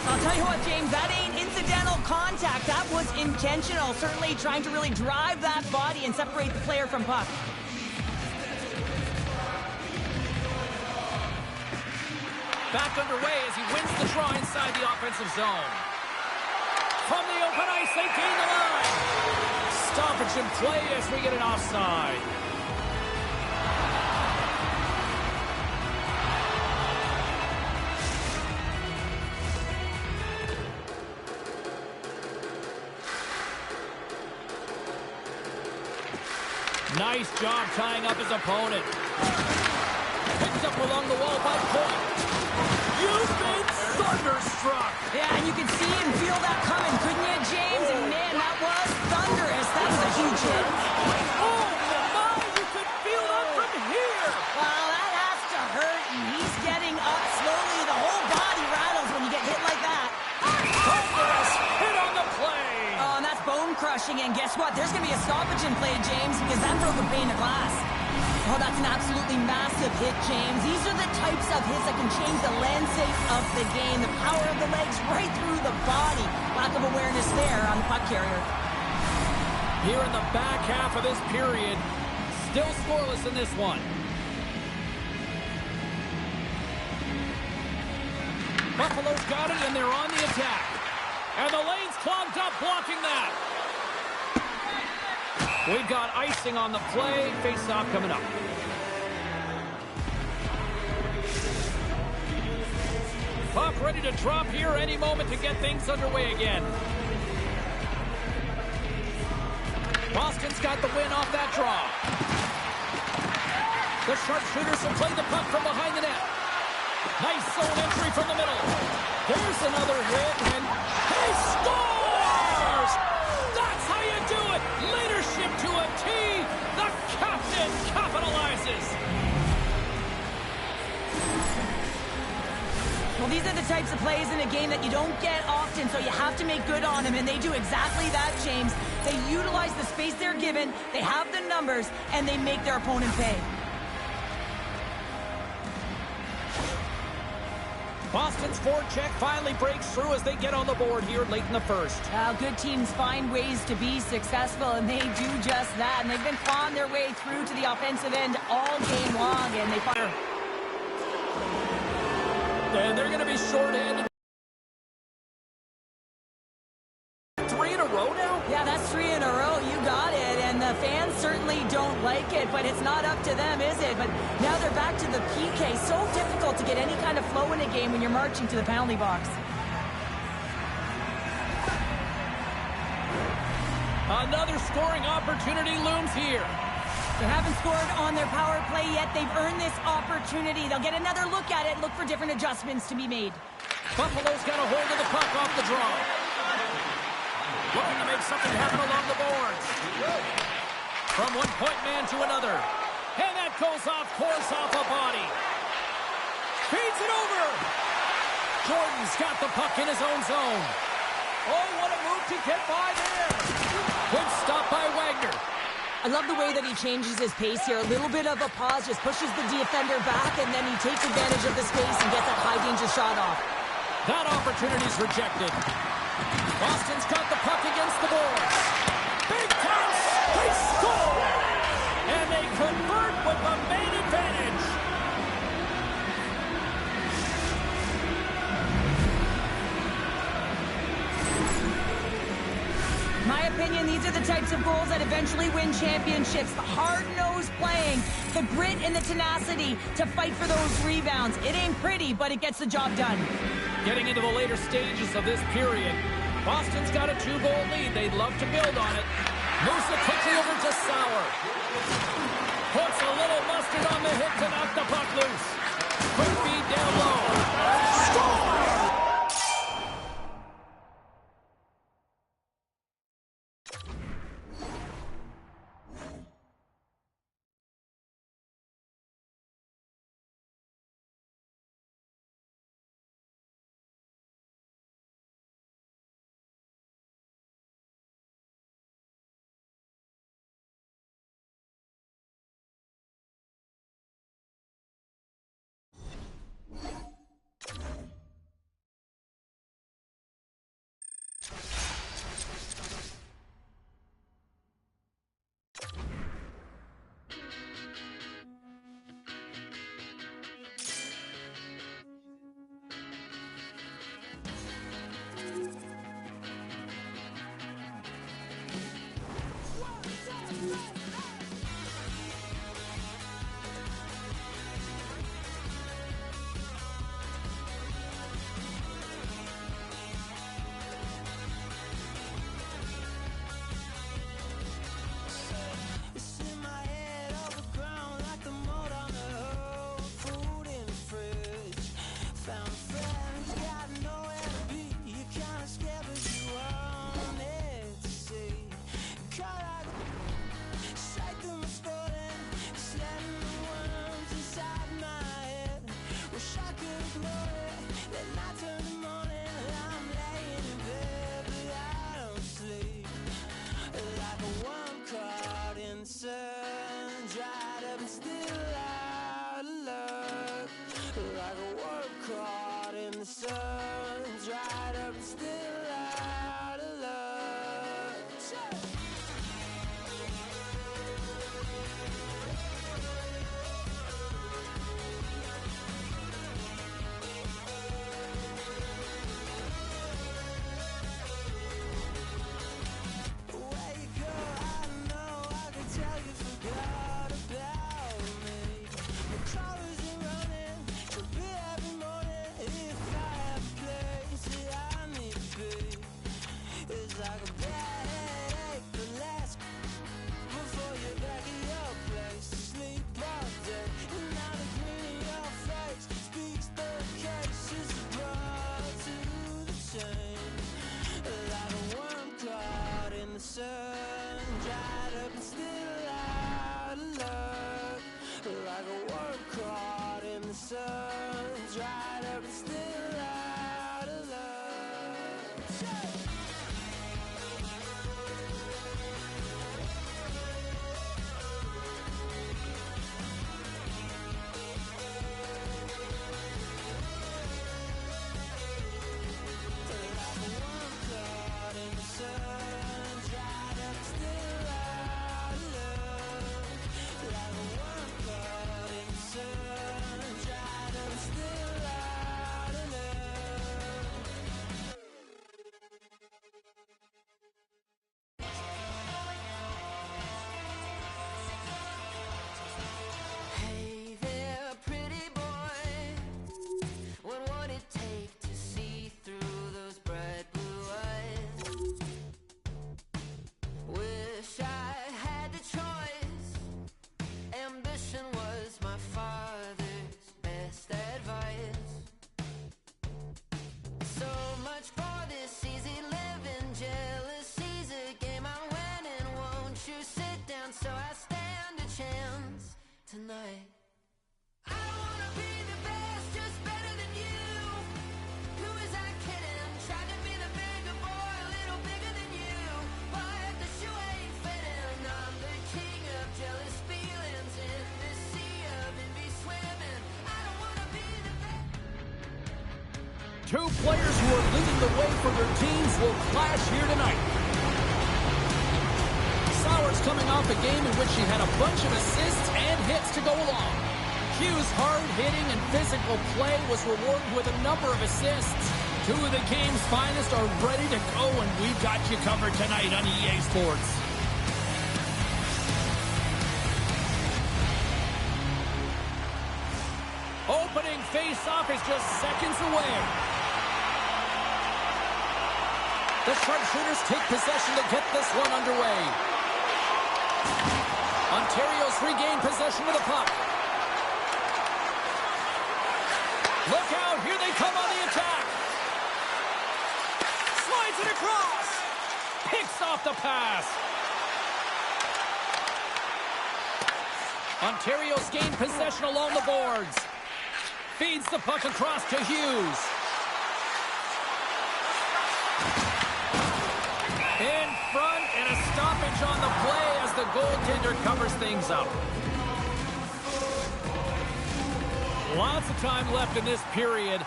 I'll tell you what, James, that ain't incidental contact. That was intentional. Certainly trying to really drive that body and separate the player from puck. Back underway as he wins the draw inside the offensive zone. From the open ice, they gain the line. Stoppage in play as we get an offside. Nice job tying up his opponent. Picked up along the wall by Point. You've been thunderstruck. Yeah, and you can see and feel that coming, couldn't you, James? And man, that was thunderous. That was a huge hit. Oh, my, you could feel that from here. Well, that has to hurt, and he's getting up slowly. The whole body rattles when you get hit like that. Thunderous hit on the play. Oh, and that's bone crushing, and guess what? There's going to be a stoppage in play, James, because that broke a pane of glass. Oh, that's an absolutely massive hit, James. These are the types of hits that can change the landscape of the game. The power of the legs right through the body. Lack of awareness there on the puck carrier. Here in the back half of this period, still scoreless in this one. Buffalo's got it, and they're on the attack. And the lane's clogged up, blocking that. We've got icing on the play. Face-off coming up. Puck ready to drop here any moment to get things underway again. Boston's got the win off that draw. The sharpshooters will play the puck from behind the net. Nice zone entry from the middle. There's another hit, and he scores! That's how you do it! Leadership to a T! The captain capitalizes! Well, these are the types of plays in a game that you don't get often, so you have to make good on them, and they do exactly that, James. They utilize the space they're given, they have the numbers, and they make their opponent pay. Boston's forecheck finally breaks through as they get on the board here late in the first. Good teams find ways to be successful, and they do just that. And they've been clawing their way through to the offensive end all game long, and they fire. And they're going to be shorthanded. 3 in a row now? Yeah, that's 3 in a row. You got it. And the fans certainly don't like it, but it's not up to them, is it? But now they're back to the PK. So difficult to get any kind of flow in a game when you're marching to the penalty box. Another scoring opportunity looms here. They haven't scored on their power play yet. They've earned this opportunity. They'll get another look at it, look for different adjustments to be made. Buffalo's got a hold of the puck off the draw. Looking to make something happen along the boards. From one point man to another. And that goes off course off a body. Feeds it over. Jordan's got the puck in his own zone. Oh, what a move to get by there. Good stop by Wagner. I love the way that he changes his pace here. A little bit of a pause, just pushes the defender back, and then he takes advantage of the space and gets that high-danger shot off. That opportunity's rejected. Boston's got the puck against the boards. Big time, they score! And they convert with the main advantage. My opinion, these are the types of goals that eventually win championships. The hard-nosed playing, the grit and the tenacity to fight for those rebounds. It ain't pretty, but it gets the job done. Getting into the later stages of this period, Boston's got a 2-goal lead. They'd love to build on it. Moves it quickly over to Sauer. Puts a little mustard on the hit to knock the puck loose. Quick feed down low. Score! like a bad headache, relax before you're back at your place to sleep all day. And now the grin in your face speaks the case. It's a blood to the chain, like a worm caught in the sun, dried up and still out of luck. Like a worm caught in the sun, dried up and still out of luck. Hey there, pretty boy. What would it take to see through those bright blue eyes? Wish I had the choice. Ambition was my father's best advice. So much for this easy living, jealousy's a game I'm winning. Won't you sit down so I stand a chance tonight? I don't wanna be the best, just better than you. Who is I kidding? Tried to be the bigger boy, a little bigger than you. But the shoe ain't fitting. I'm the king of jealous feelings in this sea of envy swimming. I don't wanna be the best. Two players who are leading the way for their teams will clash here tonight. Sauer's coming off a game in which he had a bunch of assists and hits to go along. Hugh's hard-hitting and physical play was rewarded with a number of assists. Two of the game's finest are ready to go, and we've got you covered tonight on EA Sports. Opening face-off is just seconds away. The sharpshooters take possession to get this one underway. Ontario's regained possession of the puck. Look out, here they come on the attack. Slides it across. Picks off the pass. Ontario's gained possession along the boards. Feeds the puck across to Hughes. In front, and a stoppage on the play as the goaltender covers things up. Lots of time left in this period.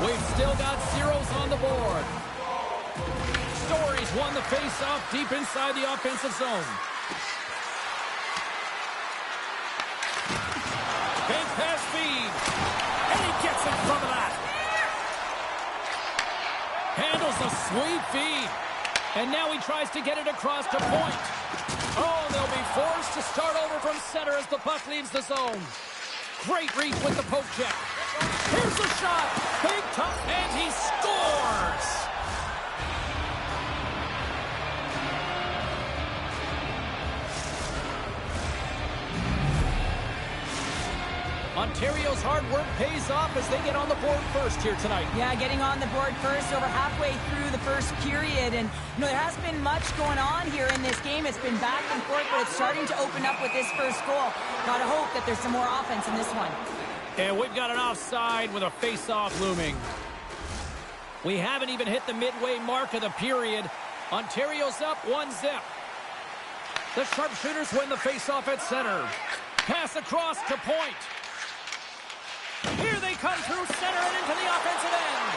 We've still got zeros on the board. Stories won the face-off deep inside the offensive zone. Big pass feed. And he gets in front of that. Handles a sweet feed. And now he tries to get it across to point. Oh, they'll be forced to start over from center as the puck leaves the zone. Great reach with the poke check. Here's the shot. Big top, and he scores. Ontario's hard work pays off as they get on the board first here tonight. Yeah, getting on the board first over halfway through the first period. And, you know, there hasn't been much going on here in this game. It's been back and forth, but it's starting to open up with this first goal. Gotta hope that there's some more offense in this one. And we've got an offside with a face-off looming. We haven't even hit the midway mark of the period. Ontario's up 1-0. The sharpshooters win the face-off at center. Pass across to point. Here they come through center and into the offensive end.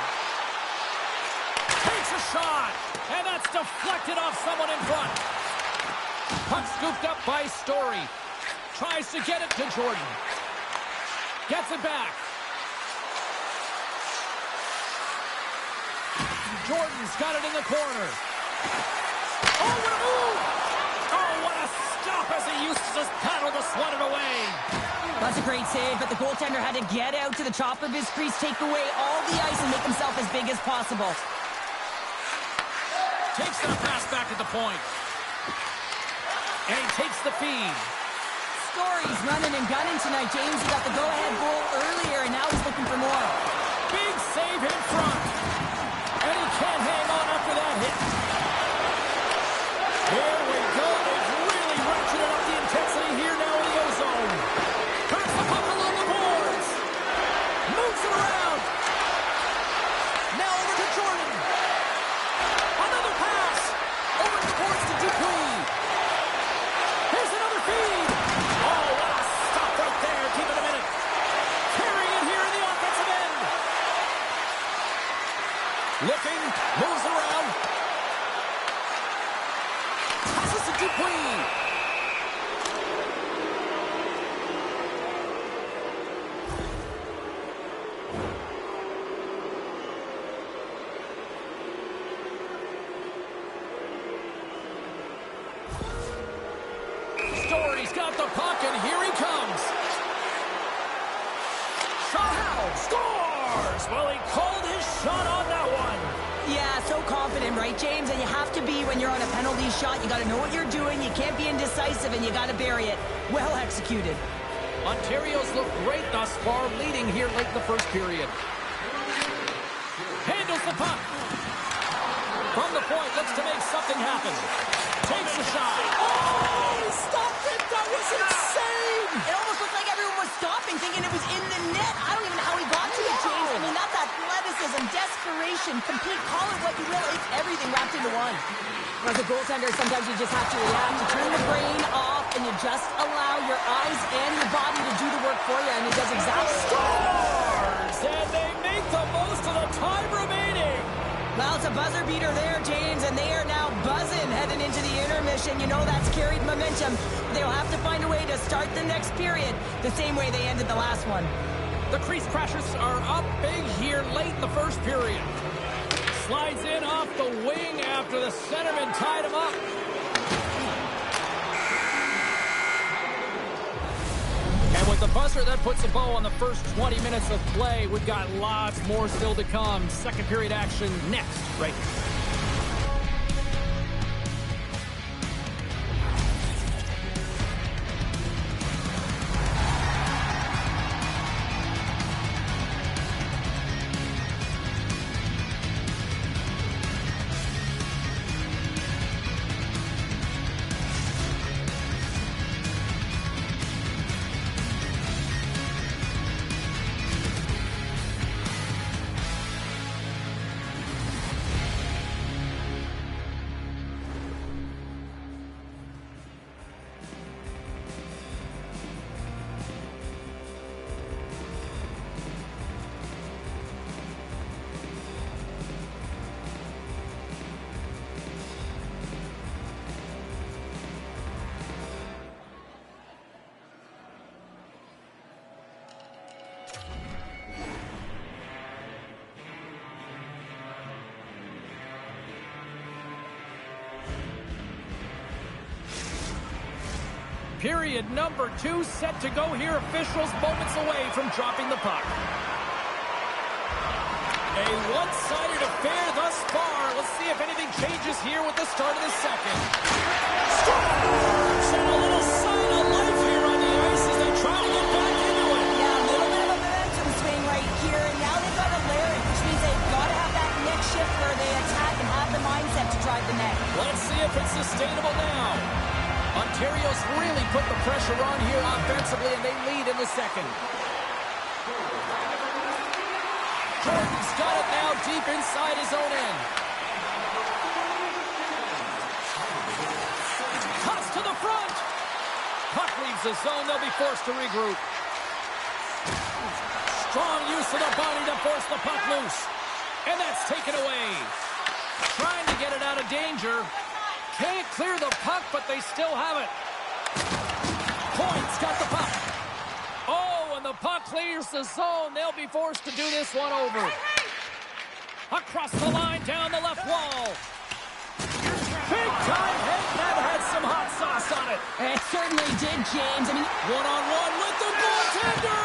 Takes a shot, and that's deflected off someone in front. Puck scooped up by Story. Tries to get it to Jordan. Gets it back. Jordan's got it in the corner. Oh, what a move! Oh, what a stop as he uses his paddle to swat it away. That's a great save, but the goaltender had to get out to the top of his crease, take away all the ice, and make himself as big as possible. Takes the pass back at the point. And he takes the feed. Story's running and gunning tonight, James. He got the go-ahead goal earlier, and now he's looking for more. Big save in front. And he can't hang on after that hit. There we go. They've really ratcheted up the intensity here now in the O-zone. Turns the puck along the boards. Moves it around. Now over to Jordan. Another pass. Over the boards to Dupuis. Here's another feed. Oh, what a stop right there. Keep it a minute. Carrying it here in the offensive end. Looking. Moves around. Passes to Dupuis. Story's got the puck, and here he comes. Shot scores! Well, he called his shot on that one. Yeah, so confident, right, James? And you have to be when you're on a penalty shot. You got to know what you're doing. You can't be indecisive, and you got to bury it. Well executed. Ontario's looked great thus far, leading here late in the first period. Handles the puck. From the point, looks to make something happen. Takes the shot. Oh, he stopped it. That was insane. It almost looked like everyone was stopping, thinking it was in the net. I don't even know how he got to it, James. I mean, that's athleticism, desperation, complete, call it what you will. It's everything wrapped into one. As a goaltender, sometimes you just have to react. You turn the brain off, and you just allow your eyes and your body to do the work for you, and it does exactly. Scores! And they make the most of the time remaining. Well, it's a buzzer beater there, James, and they are now buzzing heading into the intermission. You know that's carried momentum. They'll have to find a way to start the next period the same way they ended the last one. The Crease Crashers are up big here late in the first period. Slides in off the wing after the centerman tied him up. And with the buzzer, that puts a bow on the first 20 minutes of play. We've got lots more still to come. Second period action next, right here. Period number 2 set to go here. Officials moments away from dropping the puck. A one-sided affair thus far. Let's see if anything changes here with the start of the second. Scores! And a little sign of life here on the ice as they try to get back into it. Yeah, a little bit of a momentum swing right here, and now they've got to layer it, which means they've got to have that next shift where they attack and have the mindset to drive the net. Let's see if it's sustainable now. Ontario's really put the pressure on here offensively, and they lead in the second. Jordan's got it now deep inside his own end. Cuts to the front. Puck leaves the zone. They'll be forced to regroup. Strong use of the body to force the puck loose. And that's taken away. Trying to get it out of danger. Can't clear the puck, but they still have it. Point's got the puck. Oh, and the puck clears the zone. They'll be forced to do this one over. Across the line, down the left wall. Big time hit. That had some hot sauce on it. It certainly did, James. I mean, one-on-one with the goaltender.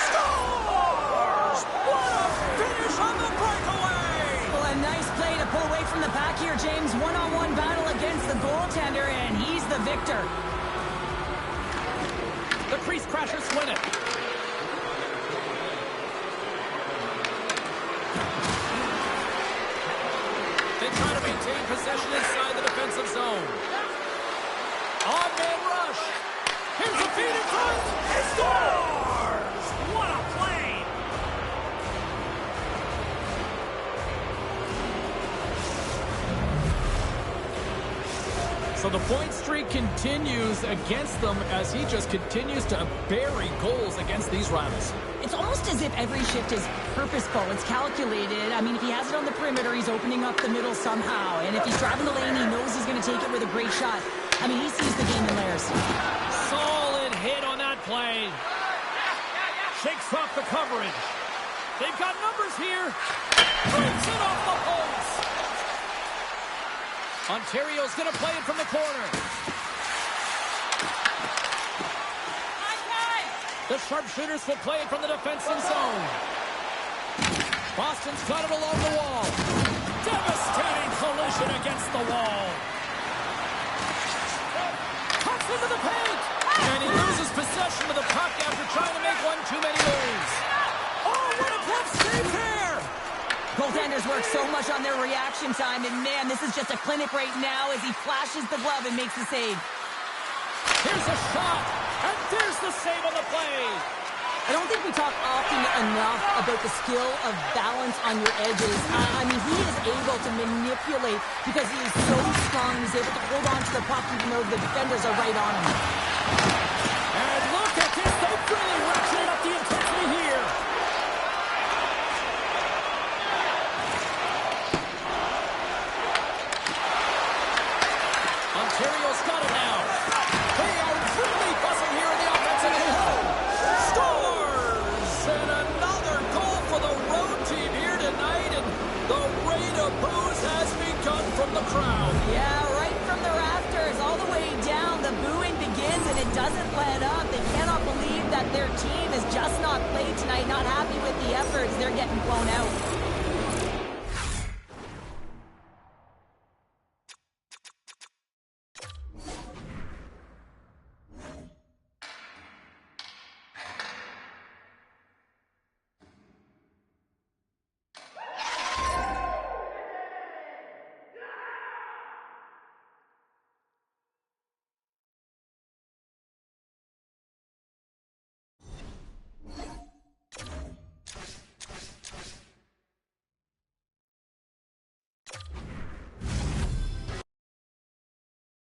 Scores! What a finish on the breakaway! well, a nice play to pull away from the pack back here, James. One-on-one battle against the goaltender, and he's the victor. The crease crashers win it. They try to maintain possession inside the defensive zone. On-man rush. Here's a feed in front. He scores! What a play! So the point streak continues against them as he just continues to bury goals against these rivals. It's almost as if every shift is purposeful. It's calculated. I mean, if he has it on the perimeter, he's opening up the middle somehow. And if he's driving the lane, he knows he's going to take it with a great shot. I mean, he sees the game in layers. Solid hit on that play. Shakes off the coverage. They've got numbers here. Brings it off the post. Ontario's going to play it from the corner. The sharpshooters will play it from the defensive zone. Boston's got it along the wall. Devastating collision against the wall. Cuts into the paint. And he loses possession of the puck after trying to make one too many moves. Oh, what a glove save there! Goaltenders work so much on their reaction time, and man, this is just a clinic right now as he flashes the glove and makes the save. Here's a shot, and there's the save on the play. I don't think we talk often enough about the skill of balance on your edges. I mean, he is able to manipulate because he is so strong. He's able to hold on to the puck even though the defenders are right on him. And look at this. They've really ratcheted up the intensity here. Ontario's got it now. They are really buzzing here in the offensive zone. Scores! And another goal for the road team here tonight. And the rain of boos has begun from the crowd. Yeah, right from the rafters all the way down. The booing begins and it doesn't let up. They cannot believe that their team has just not played tonight. Not happy with the efforts. They're getting blown out.